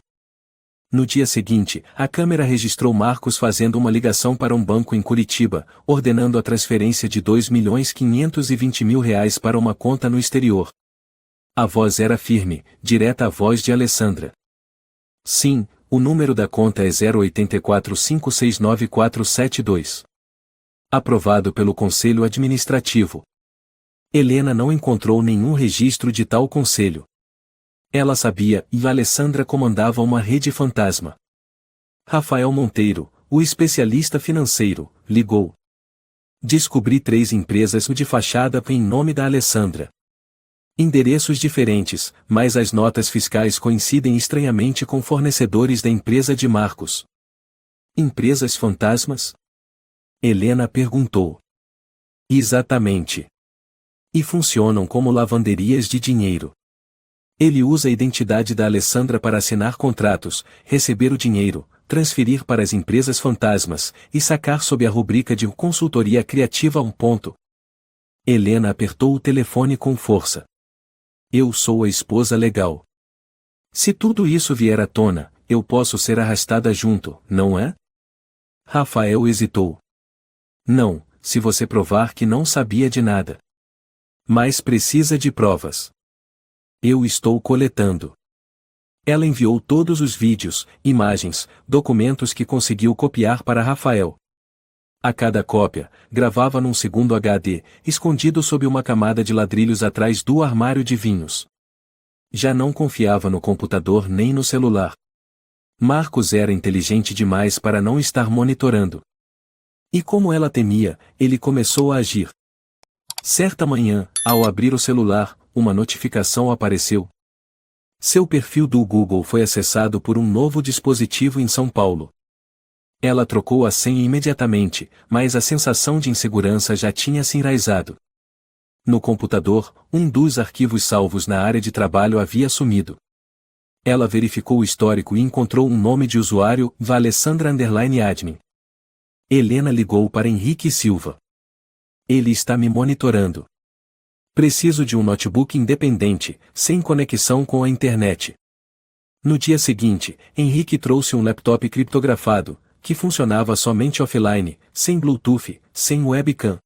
No dia seguinte, a câmera registrou Marcos fazendo uma ligação para um banco em Curitiba, ordenando a transferência de R$ 2.520.000 para uma conta no exterior. A voz era firme, direta à voz de Alessandra. Sim, o número da conta é 084569472. Aprovado pelo Conselho Administrativo. Helena não encontrou nenhum registro de tal conselho. Ela sabia, e Alessandra comandava uma rede fantasma. Rafael Monteiro, o especialista financeiro, ligou. Descobri 3 empresas de fachada em nome da Alessandra. Endereços diferentes, mas as notas fiscais coincidem estranhamente com fornecedores da empresa de Marcos. Empresas fantasmas? Helena perguntou. Exatamente. E funcionam como lavanderias de dinheiro. Ele usa a identidade da Alessandra para assinar contratos, receber o dinheiro, transferir para as empresas fantasmas e sacar sob a rubrica de consultoria criativa a um ponto. Helena apertou o telefone com força. Eu sou a esposa legal. Se tudo isso vier à tona, eu posso ser arrastada junto, não é? Rafael hesitou. Não, se você provar que não sabia de nada. Mas precisa de provas. Eu estou coletando. Ela enviou todos os vídeos, imagens, documentos que conseguiu copiar para Rafael. A cada cópia, gravava num segundo HD, escondido sob uma camada de ladrilhos atrás do armário de vinhos. Já não confiava no computador nem no celular. Marcos era inteligente demais para não estar monitorando. E como ela temia, ele começou a agir. Certa manhã, ao abrir o celular, uma notificação apareceu. Seu perfil do Google foi acessado por um novo dispositivo em São Paulo. Ela trocou a senha imediatamente, mas a sensação de insegurança já tinha se enraizado. No computador, um dos arquivos salvos na área de trabalho havia sumido. Ela verificou o histórico e encontrou um nome de usuário, Alessandra_admin. Helena ligou para Henrique Silva. Ele está me monitorando. Preciso de um notebook independente, sem conexão com a internet. No dia seguinte, Henrique trouxe um laptop criptografado, que funcionava somente offline, sem Bluetooth, sem webcam.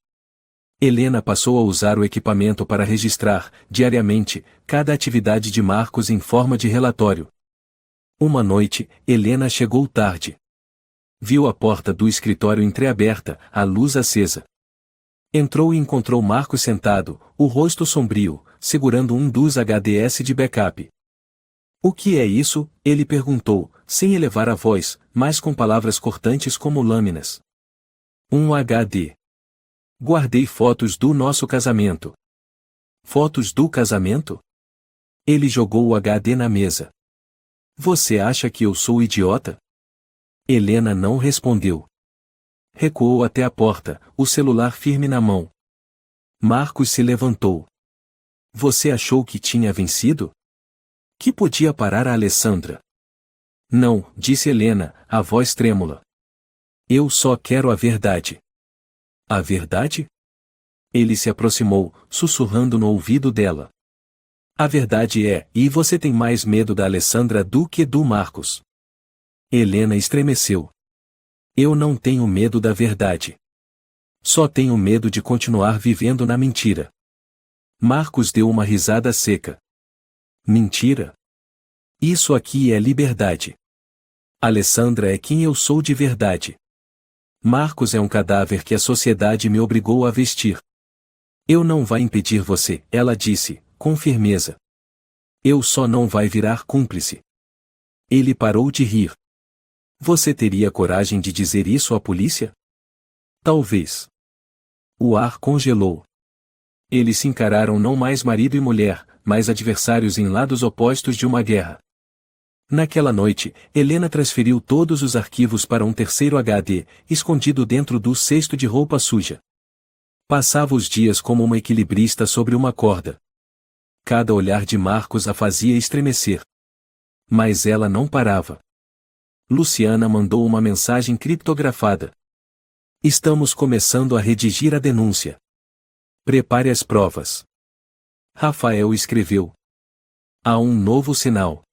Helena passou a usar o equipamento para registrar, diariamente, cada atividade de Marcos em forma de relatório. Uma noite, Helena chegou tarde. Viu a porta do escritório entreaberta, a luz acesa. Entrou e encontrou Marcos sentado, o rosto sombrio, segurando um dos HDs de backup. O que é isso? Ele perguntou, sem elevar a voz, mas com palavras cortantes como lâminas. Um HD. Guardei fotos do nosso casamento. Fotos do casamento? Ele jogou o HD na mesa. Você acha que eu sou idiota? Helena não respondeu. Recuou até a porta, o celular firme na mão. Marcos se levantou. Você achou que tinha vencido? Que podia parar a Alessandra? Não, disse Helena, a voz trêmula. Eu só quero a verdade. A verdade? Ele se aproximou, sussurrando no ouvido dela. A verdade é, e você tem mais medo da Alessandra do que do Marcos. Helena estremeceu. Eu não tenho medo da verdade. Só tenho medo de continuar vivendo na mentira. Marcos deu uma risada seca. Mentira? Isso aqui é liberdade. Alessandra é quem eu sou de verdade. Marcos é um cadáver que a sociedade me obrigou a vestir. Eu não vai impedir você, ela disse, com firmeza. Eu só não vai virar cúmplice. Ele parou de rir. Você teria coragem de dizer isso à polícia? Talvez. O ar congelou. Eles se encararam não mais marido e mulher, mas adversários em lados opostos de uma guerra. Naquela noite, Helena transferiu todos os arquivos para um terceiro HD, escondido dentro do cesto de roupa suja. Passava os dias como uma equilibrista sobre uma corda. Cada olhar de Marcos a fazia estremecer. Mas ela não parava. Luciana mandou uma mensagem criptografada. Estamos começando a redigir a denúncia. Prepare as provas. Rafael escreveu. Há um novo sinal.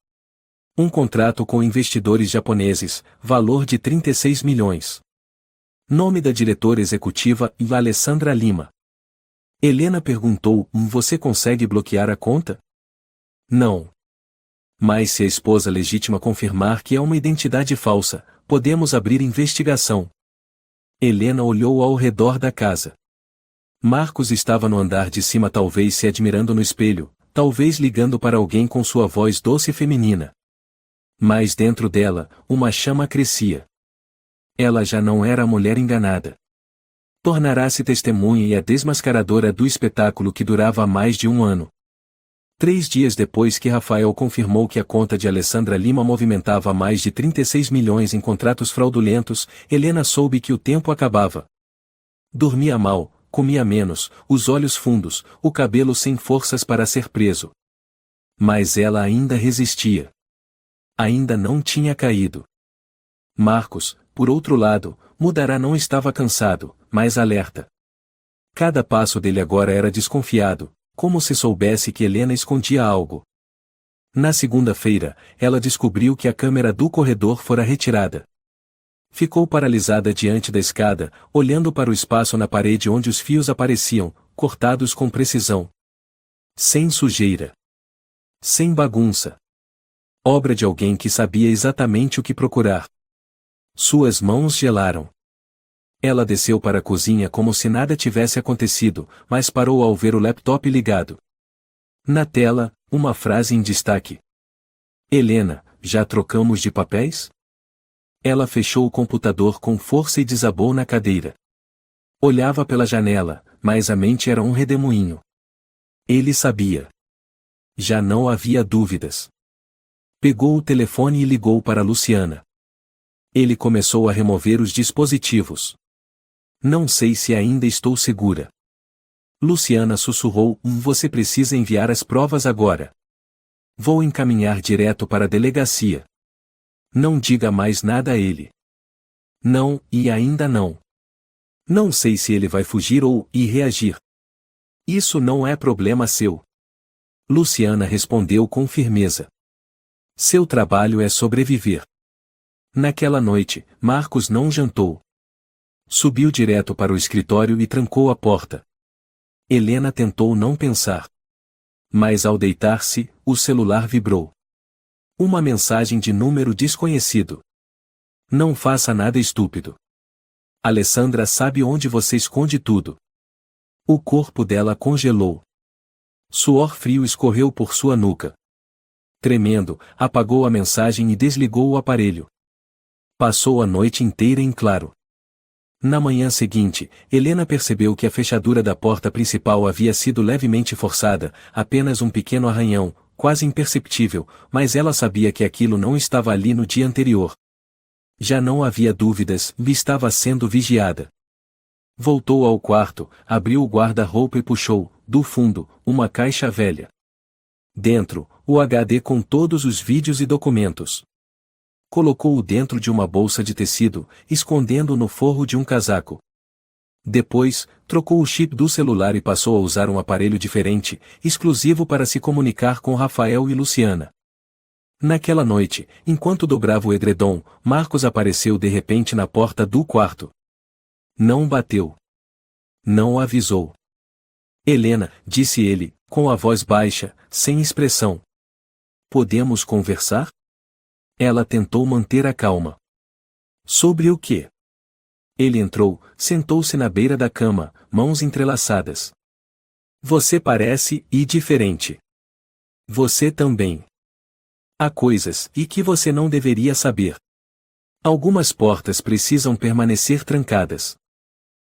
Um contrato com investidores japoneses, valor de 36 milhões. Nome da diretora executiva, Alessandra Lima. Helena perguntou, você consegue bloquear a conta? Não. Mas se a esposa legítima confirmar que é uma identidade falsa, podemos abrir investigação. Helena olhou ao redor da casa. Marcos estava no andar de cima, talvez se admirando no espelho, talvez ligando para alguém com sua voz doce e feminina. Mas dentro dela, uma chama crescia. Ela já não era a mulher enganada. Tornará-se testemunha e a desmascaradora do espetáculo que durava há mais de um ano. 3 dias depois que Rafael confirmou que a conta de Alessandra Lima movimentava mais de 36 milhões em contratos fraudulentos, Helena soube que o tempo acabava. Dormia mal, comia menos, os olhos fundos, o cabelo sem forças para ser preso. Mas ela ainda resistia. Ainda não tinha caído. Marcos, por outro lado, Mudará não estava cansado, mas alerta. Cada passo dele agora era desconfiado, como se soubesse que Helena escondia algo. Na segunda-feira, ela descobriu que a câmera do corredor fora retirada. Ficou paralisada diante da escada, olhando para o espaço na parede onde os fios apareciam, cortados com precisão. Sem sujeira. Sem bagunça. Obra de alguém que sabia exatamente o que procurar. Suas mãos gelaram. Ela desceu para a cozinha como se nada tivesse acontecido, mas parou ao ver o laptop ligado. Na tela, uma frase em destaque. Helena, já trocamos de papéis? Ela fechou o computador com força e desabou na cadeira. Olhava pela janela, mas a mente era um redemoinho. Ele sabia. Já não havia dúvidas. Pegou o telefone e ligou para Luciana. Ele começou a remover os dispositivos. Não sei se ainda estou segura. Luciana sussurrou, você precisa enviar as provas agora. Vou encaminhar direto para a delegacia. Não diga mais nada a ele. Não, e ainda não. Não sei se ele vai fugir ou reagir. Isso não é problema seu. Luciana respondeu com firmeza. Seu trabalho é sobreviver. Naquela noite, Marcos não jantou. Subiu direto para o escritório e trancou a porta. Helena tentou não pensar. Mas ao deitar-se, o celular vibrou. Uma mensagem de número desconhecido. Não faça nada estúpido. Alessandra sabe onde você esconde tudo. O corpo dela congelou. Suor frio escorreu por sua nuca. Tremendo, apagou a mensagem e desligou o aparelho. Passou a noite inteira em claro. Na manhã seguinte, Helena percebeu que a fechadura da porta principal havia sido levemente forçada, apenas um pequeno arranhão, quase imperceptível, mas ela sabia que aquilo não estava ali no dia anterior. Já não havia dúvidas, estava sendo vigiada. Voltou ao quarto, abriu o guarda-roupa e puxou, do fundo, uma caixa velha. Dentro, o HD com todos os vídeos e documentos. Colocou-o dentro de uma bolsa de tecido, escondendo-o no forro de um casaco. Depois, trocou o chip do celular e passou a usar um aparelho diferente, exclusivo para se comunicar com Rafael e Luciana. Naquela noite, enquanto dobrava o edredom, Marcos apareceu de repente na porta do quarto. Não bateu. Não avisou. Helena, disse ele, com a voz baixa, sem expressão. Podemos conversar? Ela tentou manter a calma. Sobre o quê? Ele entrou, sentou-se na beira da cama, mãos entrelaçadas. Você parece diferente. Você também. Há coisas que você não deveria saber. Algumas portas precisam permanecer trancadas.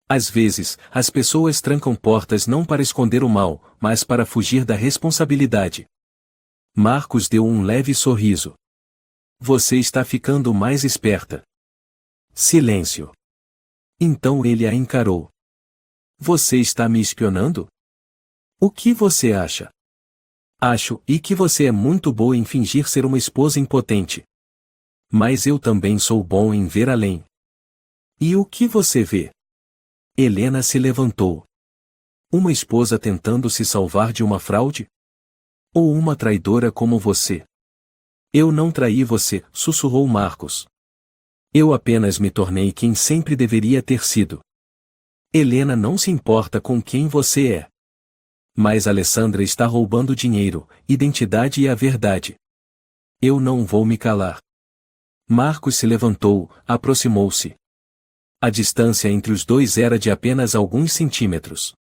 Às vezes, as pessoas trancam portas não para esconder o mal, mas para fugir da responsabilidade. Marcos deu um leve sorriso. Você está ficando mais esperta. Silêncio. Então ele a encarou. Você está me espionando? O que você acha? Acho que você é muito boa em fingir ser uma esposa impotente. Mas eu também sou bom em ver além. E o que você vê? Helena se levantou. Uma esposa tentando se salvar de uma fraude? Ou uma traidora como você? Eu não traí você, sussurrou Marcos. Eu apenas me tornei quem sempre deveria ter sido. Helena não se importa com quem você é. Mas Alessandra está roubando dinheiro, identidade e a verdade. Eu não vou me calar. Marcos se levantou, aproximou-se. A distância entre os dois era de apenas alguns centímetros.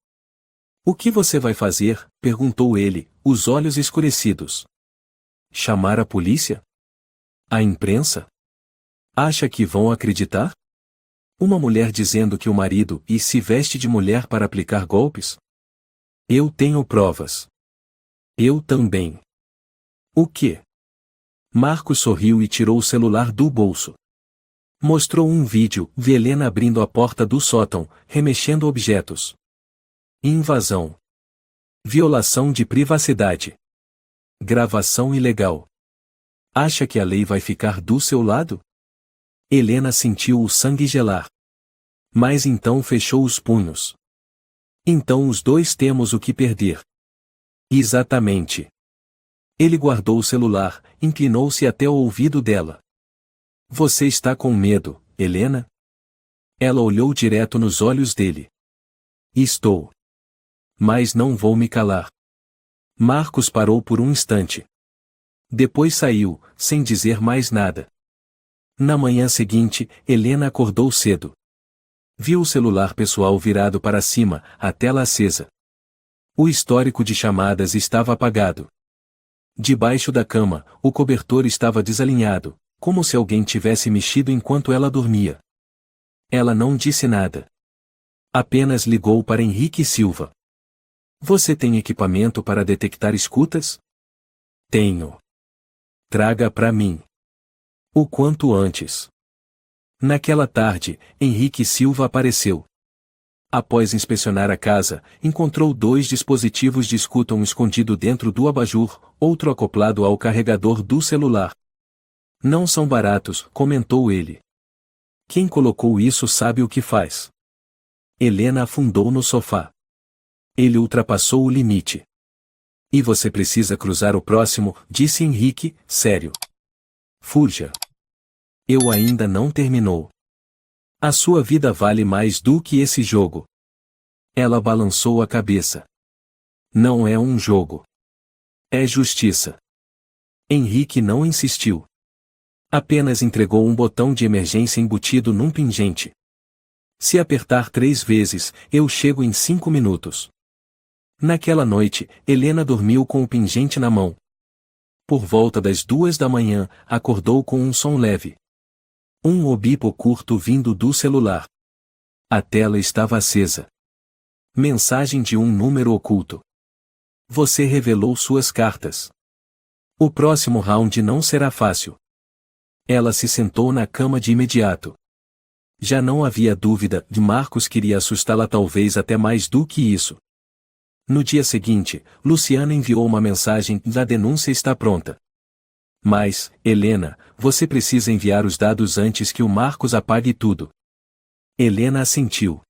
O que você vai fazer? Perguntou ele, os olhos escurecidos. Chamar a polícia? A imprensa? Acha que vão acreditar? Uma mulher dizendo que o marido se veste de mulher para aplicar golpes? Eu tenho provas. Eu também. O quê? Marcos sorriu e tirou o celular do bolso. Mostrou um vídeo de Helena abrindo a porta do sótão, remexendo objetos. Invasão. Violação de privacidade. Gravação ilegal. Acha que a lei vai ficar do seu lado? Helena sentiu o sangue gelar. Mas então fechou os punhos. Então os dois temos o que perder. Exatamente. Ele guardou o celular, inclinou-se até o ouvido dela. Você está com medo, Helena? Ela olhou direto nos olhos dele. Estou. Mas não vou me calar. Marcos parou por um instante. Depois saiu, sem dizer mais nada. Na manhã seguinte, Helena acordou cedo. Viu o celular pessoal virado para cima, a tela acesa. O histórico de chamadas estava apagado. Debaixo da cama, o cobertor estava desalinhado, como se alguém tivesse mexido enquanto ela dormia. Ela não disse nada. Apenas ligou para Henrique Silva. Você tem equipamento para detectar escutas? Tenho. Traga para mim. O quanto antes. Naquela tarde, Henrique Silva apareceu. Após inspecionar a casa, encontrou 2 dispositivos de escuta, um escondido dentro do abajur, outro acoplado ao carregador do celular. Não são baratos, comentou ele. Quem colocou isso sabe o que faz. Helena afundou no sofá. Ele ultrapassou o limite. E você precisa cruzar o próximo, disse Henrique, sério. Fuja. Eu ainda não terminou. A sua vida vale mais do que esse jogo. Ela balançou a cabeça. Não é um jogo. É justiça. Henrique não insistiu. Apenas entregou um botão de emergência embutido num pingente. Se apertar 3 vezes, eu chego em 5 minutos. Naquela noite, Helena dormiu com o pingente na mão. Por volta das 2 da manhã, acordou com um som leve. Um obipo curto vindo do celular. A tela estava acesa. Mensagem de um número oculto. Você revelou suas cartas. O próximo round não será fácil. Ela se sentou na cama de imediato. Já não havia dúvida de Marcos queria assustá-la, talvez até mais do que isso. No dia seguinte, Luciana enviou uma mensagem: a denúncia está pronta. Mas, Helena, você precisa enviar os dados antes que o Marcos apague tudo. Helena assentiu.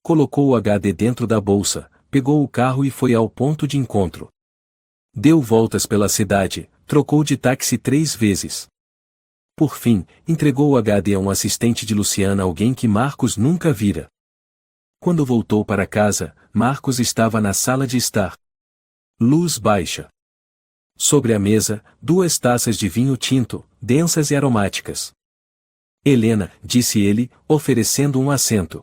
Colocou o HD dentro da bolsa, pegou o carro e foi ao ponto de encontro. Deu voltas pela cidade, trocou de táxi 3 vezes. Por fim, entregou o HD a um assistente de Luciana, alguém que Marcos nunca vira. Quando voltou para casa, Marcos estava na sala de estar. Luz baixa. Sobre a mesa, 2 taças de vinho tinto, densas e aromáticas. Helena, disse ele, oferecendo um assento.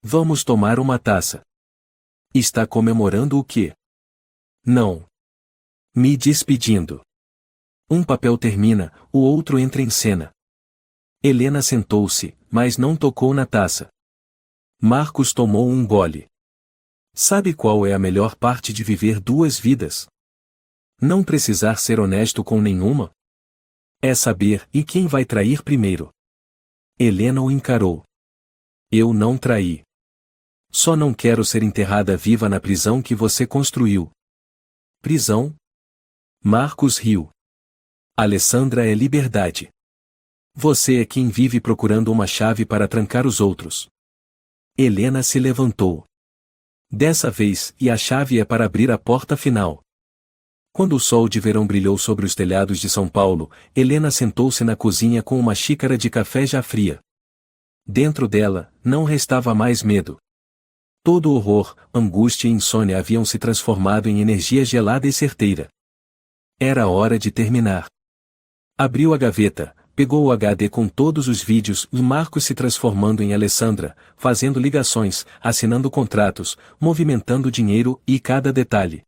Vamos tomar uma taça. Está comemorando o quê? Não. Me despedindo. Um papel termina, o outro entra em cena. Helena sentou-se, mas não tocou na taça. Marcos tomou um gole. Sabe qual é a melhor parte de viver 2 vidas? Não precisar ser honesto com nenhuma? É saber e quem vai trair primeiro. Helena o encarou. Eu não traí. Só não quero ser enterrada viva na prisão que você construiu. Prisão? Marcos riu. Alessandra é liberdade. Você é quem vive procurando uma chave para trancar os outros. Helena se levantou. Dessa vez, e a chave é para abrir a porta final. Quando o sol de verão brilhou sobre os telhados de São Paulo, Helena sentou-se na cozinha com uma xícara de café já fria. Dentro dela, não restava mais medo. Todo horror, angústia e insônia haviam se transformado em energia gelada e certeira. Era hora de terminar. Abriu a gaveta, pegou o HD com todos os vídeos e Marcos se transformando em Alessandra, fazendo ligações, assinando contratos, movimentando dinheiro e cada detalhe.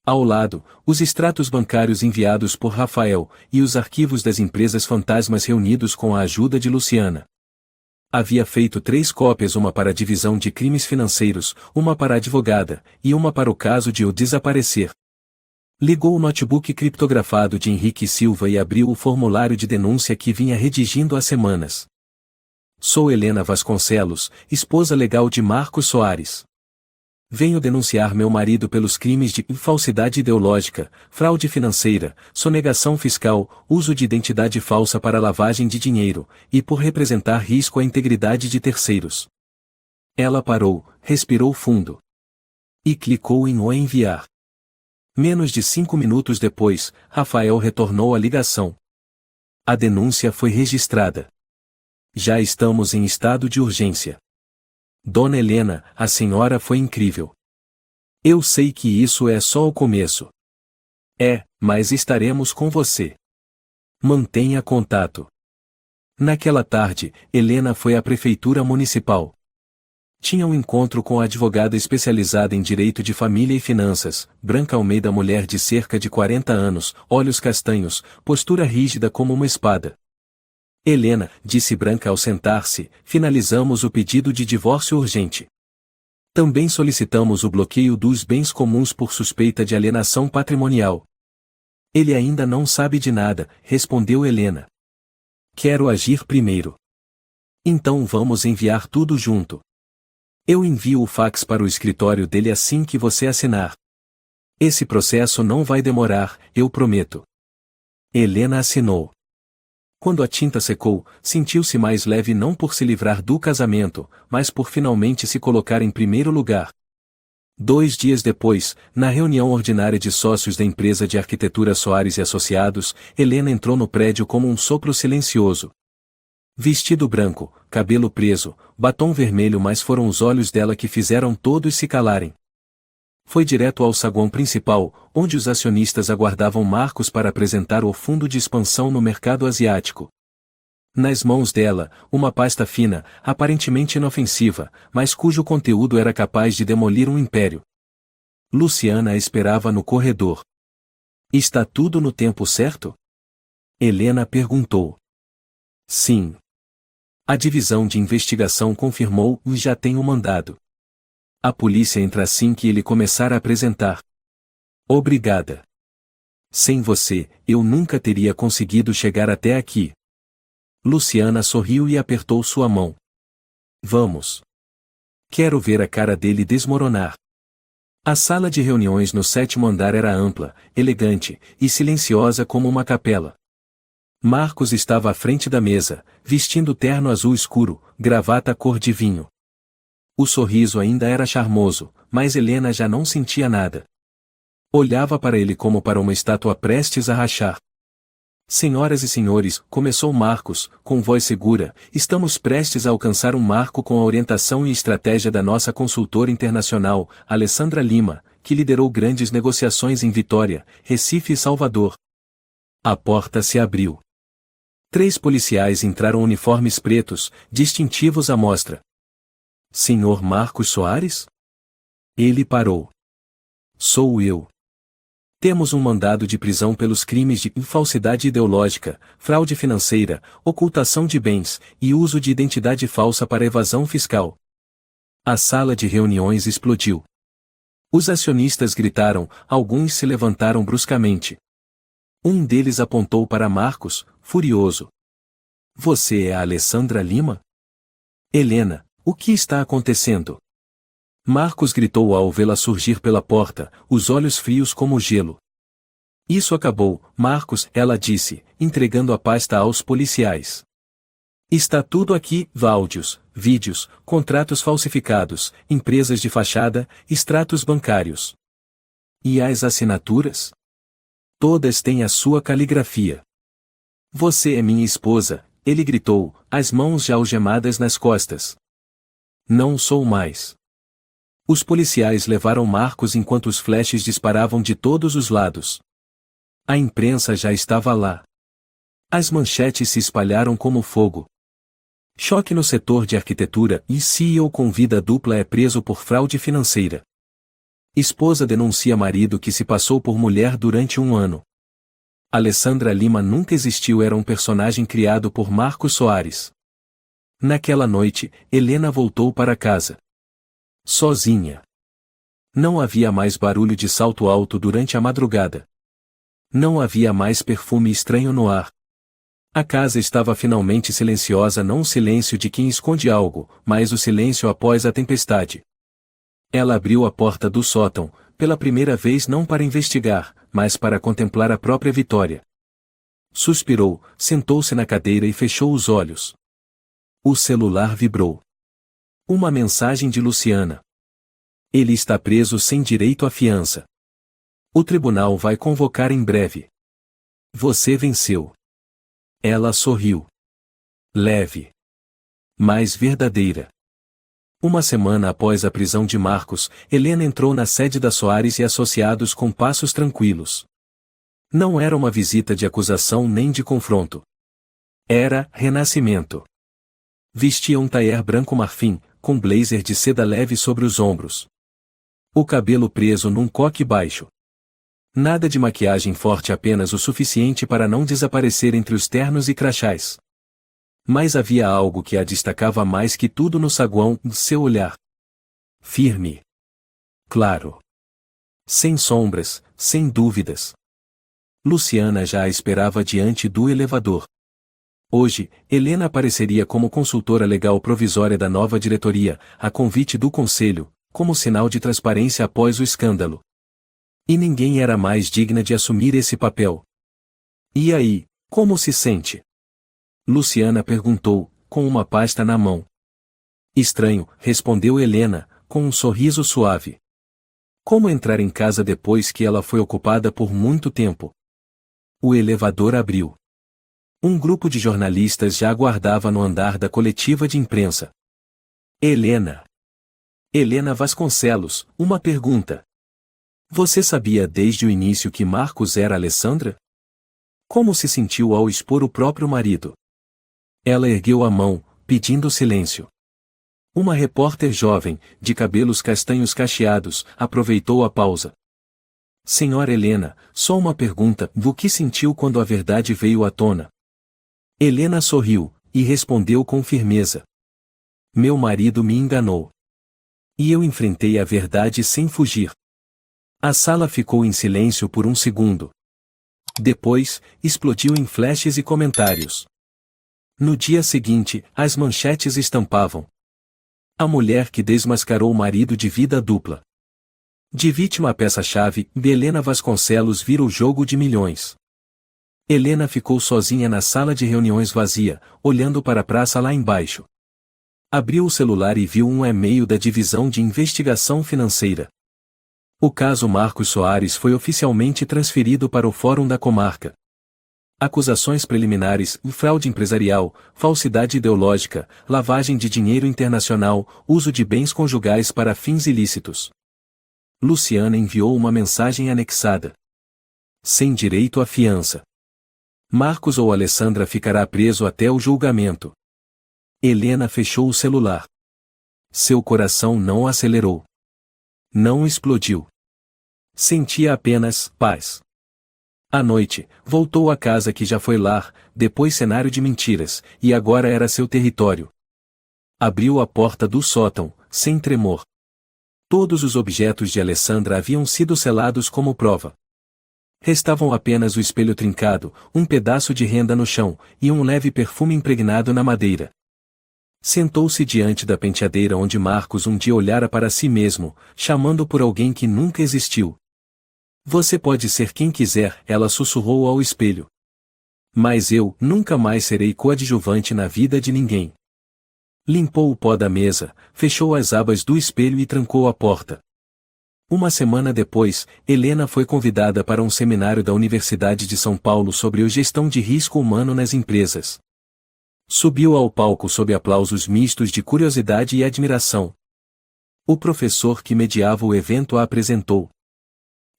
Ao lado, os extratos bancários enviados por Rafael e os arquivos das empresas fantasmas reunidos com a ajuda de Luciana. Havia feito 3 cópias, uma para a divisão de crimes financeiros, uma para a advogada, e uma para o caso de o desaparecer. Ligou o notebook criptografado de Henrique Silva e abriu o formulário de denúncia que vinha redigindo há semanas. Sou Helena Vasconcelos, esposa legal de Marcos Soares. Venho denunciar meu marido pelos crimes de falsidade ideológica, fraude financeira, sonegação fiscal, uso de identidade falsa para lavagem de dinheiro, e por representar risco à integridade de terceiros. Ela parou, respirou fundo. E clicou em o enviar. Menos de 5 minutos depois, Rafael retornou à ligação. A denúncia foi registrada. Já estamos em estado de urgência. Dona Helena, a senhora foi incrível. Eu sei que isso é só o começo. Mas estaremos com você. Mantenha contato. Naquela tarde, Helena foi à prefeitura municipal. Tinha um encontro com a advogada especializada em direito de família e finanças, Branca Almeida, mulher de cerca de 40 anos, olhos castanhos, postura rígida como uma espada. Helena, disse Branca ao sentar-se, finalizamos o pedido de divórcio urgente. Também solicitamos o bloqueio dos bens comuns por suspeita de alienação patrimonial. Ele ainda não sabe de nada, respondeu Helena. Quero agir primeiro. Então vamos enviar tudo junto. Eu envio o fax para o escritório dele assim que você assinar. Esse processo não vai demorar, eu prometo. Helena assinou. Quando a tinta secou, sentiu-se mais leve não por se livrar do casamento, mas por finalmente se colocar em primeiro lugar. 2 dias depois, na reunião ordinária de sócios da empresa de arquitetura Soares e Associados, Helena entrou no prédio como um sopro silencioso. Vestido branco, cabelo preso, batom vermelho, mas foram os olhos dela que fizeram todos se calarem. Foi direto ao saguão principal, onde os acionistas aguardavam Marcos para apresentar o fundo de expansão no mercado asiático. Nas mãos dela, uma pasta fina, aparentemente inofensiva, mas cujo conteúdo era capaz de demolir um império. Luciana a esperava no corredor. Está tudo no tempo certo? Helena perguntou. Sim. A divisão de investigação confirmou e já tem o mandado. A polícia entra assim que ele começar a apresentar. Obrigada. Sem você, eu nunca teria conseguido chegar até aqui. Luciana sorriu e apertou sua mão. Vamos. Quero ver a cara dele desmoronar. A sala de reuniões no 7º andar era ampla, elegante, e silenciosa como uma capela. Marcos estava à frente da mesa, vestindo terno azul escuro, gravata cor de vinho. O sorriso ainda era charmoso, mas Helena já não sentia nada. Olhava para ele como para uma estátua prestes a rachar. Senhoras e senhores, começou Marcos, com voz segura, estamos prestes a alcançar um marco com a orientação e estratégia da nossa consultora internacional, Alessandra Lima, que liderou grandes negociações em Vitória, Recife e Salvador. A porta se abriu. 3 policiais entraram uniformes pretos, distintivos à mostra. Senhor Marcos Soares? Ele parou. Sou eu. Temos um mandado de prisão pelos crimes de falsidade ideológica, fraude financeira, ocultação de bens, e uso de identidade falsa para evasão fiscal. A sala de reuniões explodiu. Os acionistas gritaram, alguns se levantaram bruscamente. Um deles apontou para Marcos, furioso. Você é a Alessandra Lima? Helena, o que está acontecendo? Marcos gritou ao vê-la surgir pela porta, os olhos frios como gelo. Isso acabou, Marcos, ela disse, entregando a pasta aos policiais. Está tudo aqui, áudios, vídeos, contratos falsificados, empresas de fachada, extratos bancários. E as assinaturas? Todas têm a sua caligrafia. Você é minha esposa, ele gritou, as mãos já algemadas nas costas. Não sou mais. Os policiais levaram Marcos enquanto os flashes disparavam de todos os lados. A imprensa já estava lá. As manchetes se espalharam como fogo. Choque no setor de arquitetura e CEO com vida dupla é preso por fraude financeira. Esposa denuncia marido que se passou por mulher durante 1 ano. Alessandra Lima nunca existiu, era um personagem criado por Marcos Soares. Naquela noite, Helena voltou para casa. Sozinha. Não havia mais barulho de salto alto durante a madrugada. Não havia mais perfume estranho no ar. A casa estava finalmente silenciosa, não o silêncio de quem esconde algo, mas o silêncio após a tempestade. Ela abriu a porta do sótão, pela primeira vez não para investigar, mas para contemplar a própria vitória. Suspirou, sentou-se na cadeira e fechou os olhos. O celular vibrou. Uma mensagem de Luciana. Ele está preso sem direito à fiança. O tribunal vai convocar em breve. Você venceu. Ela sorriu. Leve. Mas verdadeira. Uma semana após a prisão de Marcos, Helena entrou na sede da Soares e Associados com passos tranquilos. Não era uma visita de acusação nem de confronto. Era renascimento. Vestia um tailleur branco marfim, com blazer de seda leve sobre os ombros. O cabelo preso num coque baixo. Nada de maquiagem forte, apenas o suficiente para não desaparecer entre os ternos e crachás. Mas havia algo que a destacava mais que tudo no saguão, seu olhar. Firme. Claro. Sem sombras, sem dúvidas. Luciana já a esperava diante do elevador. Hoje, Helena apareceria como consultora legal provisória da nova diretoria, a convite do conselho, como sinal de transparência após o escândalo. E ninguém era mais digna de assumir esse papel. E aí, como se sente? Luciana perguntou, com uma pasta na mão. Estranho, respondeu Helena, com um sorriso suave. Como entrar em casa depois que ela foi ocupada por muito tempo? O elevador abriu. Um grupo de jornalistas já aguardava no andar da coletiva de imprensa. Helena. Helena Vasconcelos, uma pergunta. Você sabia desde o início que Marcos era Alessandra? Como se sentiu ao expor o próprio marido? Ela ergueu a mão, pedindo silêncio. Uma repórter jovem, de cabelos castanhos cacheados, aproveitou a pausa. Senhora Helena, só uma pergunta, o que sentiu quando a verdade veio à tona? Helena sorriu, e respondeu com firmeza. Meu marido me enganou. E eu enfrentei a verdade sem fugir. A sala ficou em silêncio por um segundo. Depois, explodiu em flashes e comentários. No dia seguinte, as manchetes estampavam. A mulher que desmascarou o marido de vida dupla. De vítima a peça-chave, Helena Vasconcelos vira o jogo de milhões. Helena ficou sozinha na sala de reuniões vazia, olhando para a praça lá embaixo. Abriu o celular e viu um e-mail da Divisão de Investigação Financeira. O caso Marcos Soares foi oficialmente transferido para o Fórum da Comarca. Acusações preliminares, fraude empresarial, falsidade ideológica, lavagem de dinheiro internacional, uso de bens conjugais para fins ilícitos. Luciana enviou uma mensagem anexada. Sem direito à fiança. Marcos ou Alessandra ficará preso até o julgamento. Helena fechou o celular. Seu coração não acelerou. Não explodiu. Sentia apenas paz. À noite, voltou à casa que já foi lar, depois cenário de mentiras, e agora era seu território. Abriu a porta do sótão, sem tremor. Todos os objetos de Alessandra haviam sido selados como prova. Restavam apenas o espelho trincado, um pedaço de renda no chão, e um leve perfume impregnado na madeira. Sentou-se diante da penteadeira onde Marcos um dia olhara para si mesmo, chamando por alguém que nunca existiu. Você pode ser quem quiser, ela sussurrou ao espelho. Mas eu nunca mais serei coadjuvante na vida de ninguém. Limpou o pó da mesa, fechou as abas do espelho e trancou a porta. Uma semana depois, Helena foi convidada para um seminário da Universidade de São Paulo sobre a gestão de risco humano nas empresas. Subiu ao palco sob aplausos mistos de curiosidade e admiração. O professor que mediava o evento a apresentou.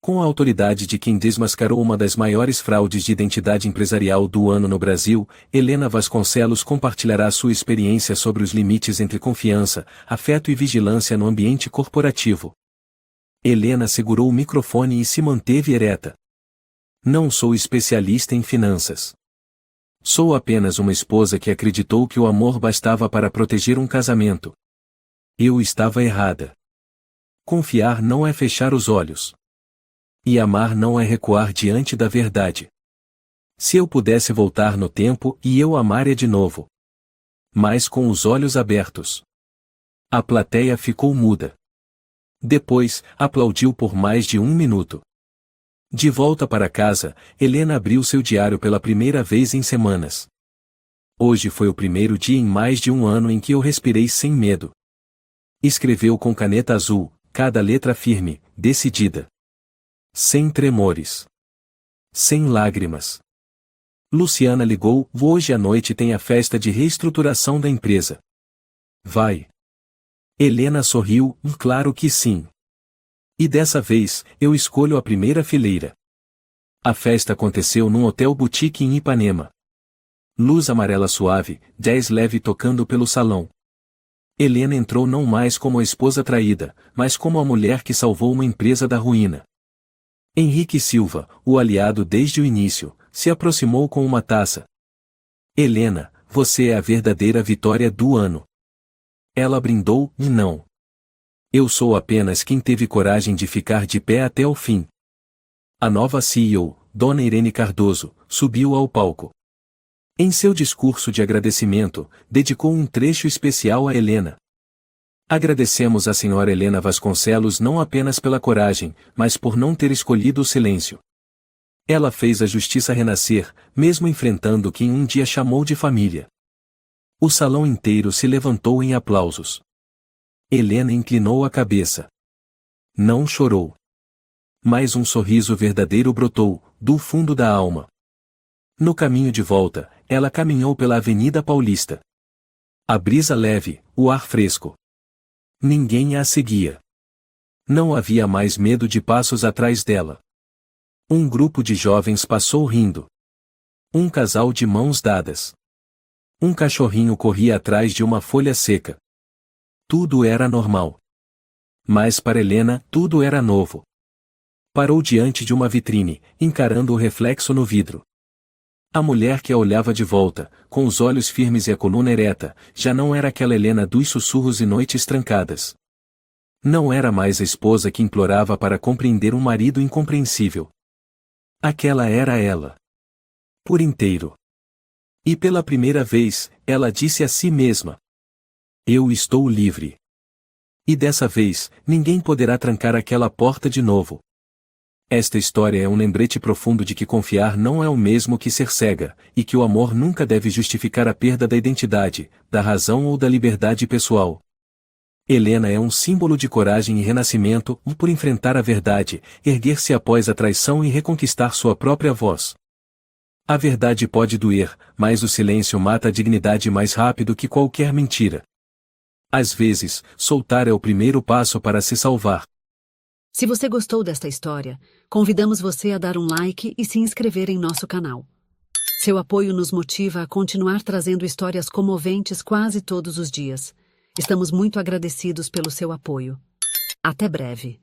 Com a autoridade de quem desmascarou uma das maiores fraudes de identidade empresarial do ano no Brasil, Helena Vasconcelos compartilhará sua experiência sobre os limites entre confiança, afeto e vigilância no ambiente corporativo. Helena segurou o microfone e se manteve ereta. Não sou especialista em finanças. Sou apenas uma esposa que acreditou que o amor bastava para proteger um casamento. Eu estava errada. Confiar não é fechar os olhos. E amar não é recuar diante da verdade. Se eu pudesse voltar no tempo e eu amaria de novo. Mas com os olhos abertos. A plateia ficou muda. Depois, aplaudiu por mais de 1 minuto. De volta para casa, Helena abriu seu diário pela primeira vez em semanas. Hoje foi o primeiro dia em mais de 1 ano em que eu respirei sem medo. Escreveu com caneta azul, cada letra firme, decidida. Sem tremores. Sem lágrimas. Luciana ligou, hoje à noite tem a festa de reestruturação da empresa. Vai. Helena sorriu, claro que sim. E dessa vez, eu escolho a primeira fileira. A festa aconteceu num hotel boutique em Ipanema. Luz amarela suave, jazz leve tocando pelo salão. Helena entrou não mais como a esposa traída, mas como a mulher que salvou uma empresa da ruína. Henrique Silva, o aliado desde o início, se aproximou com uma taça. Helena, você é a verdadeira vitória do ano. Ela brindou, e não. Eu sou apenas quem teve coragem de ficar de pé até o fim. A nova CEO, Dona Irene Cardoso, subiu ao palco. Em seu discurso de agradecimento, dedicou um trecho especial a Helena. Agradecemos a senhora Helena Vasconcelos não apenas pela coragem, mas por não ter escolhido o silêncio. Ela fez a justiça renascer, mesmo enfrentando quem um dia chamou de família. O salão inteiro se levantou em aplausos. Helena inclinou a cabeça. Não chorou. Mas um sorriso verdadeiro brotou, do fundo da alma. No caminho de volta, ela caminhou pela Avenida Paulista. A brisa leve, o ar fresco. Ninguém a seguia. Não havia mais medo de passos atrás dela. Um grupo de jovens passou rindo. Um casal de mãos dadas. Um cachorrinho corria atrás de uma folha seca. Tudo era normal. Mas para Helena, tudo era novo. Parou diante de uma vitrine, encarando o reflexo no vidro. A mulher que a olhava de volta, com os olhos firmes e a coluna ereta, já não era aquela Helena dos sussurros e noites trancadas. Não era mais a esposa que implorava para compreender um marido incompreensível. Aquela era ela. Por inteiro. E pela primeira vez, ela disse a si mesma: eu estou livre. E dessa vez, ninguém poderá trancar aquela porta de novo. Esta história é um lembrete profundo de que confiar não é o mesmo que ser cega, e que o amor nunca deve justificar a perda da identidade, da razão ou da liberdade pessoal. Helena é um símbolo de coragem e renascimento, por enfrentar a verdade, erguer-se após a traição e reconquistar sua própria voz. A verdade pode doer, mas o silêncio mata a dignidade mais rápido que qualquer mentira. Às vezes, soltar é o primeiro passo para se salvar. Se você gostou desta história, convidamos você a dar um like e se inscrever em nosso canal. Seu apoio nos motiva a continuar trazendo histórias comoventes quase todos os dias. Estamos muito agradecidos pelo seu apoio. Até breve.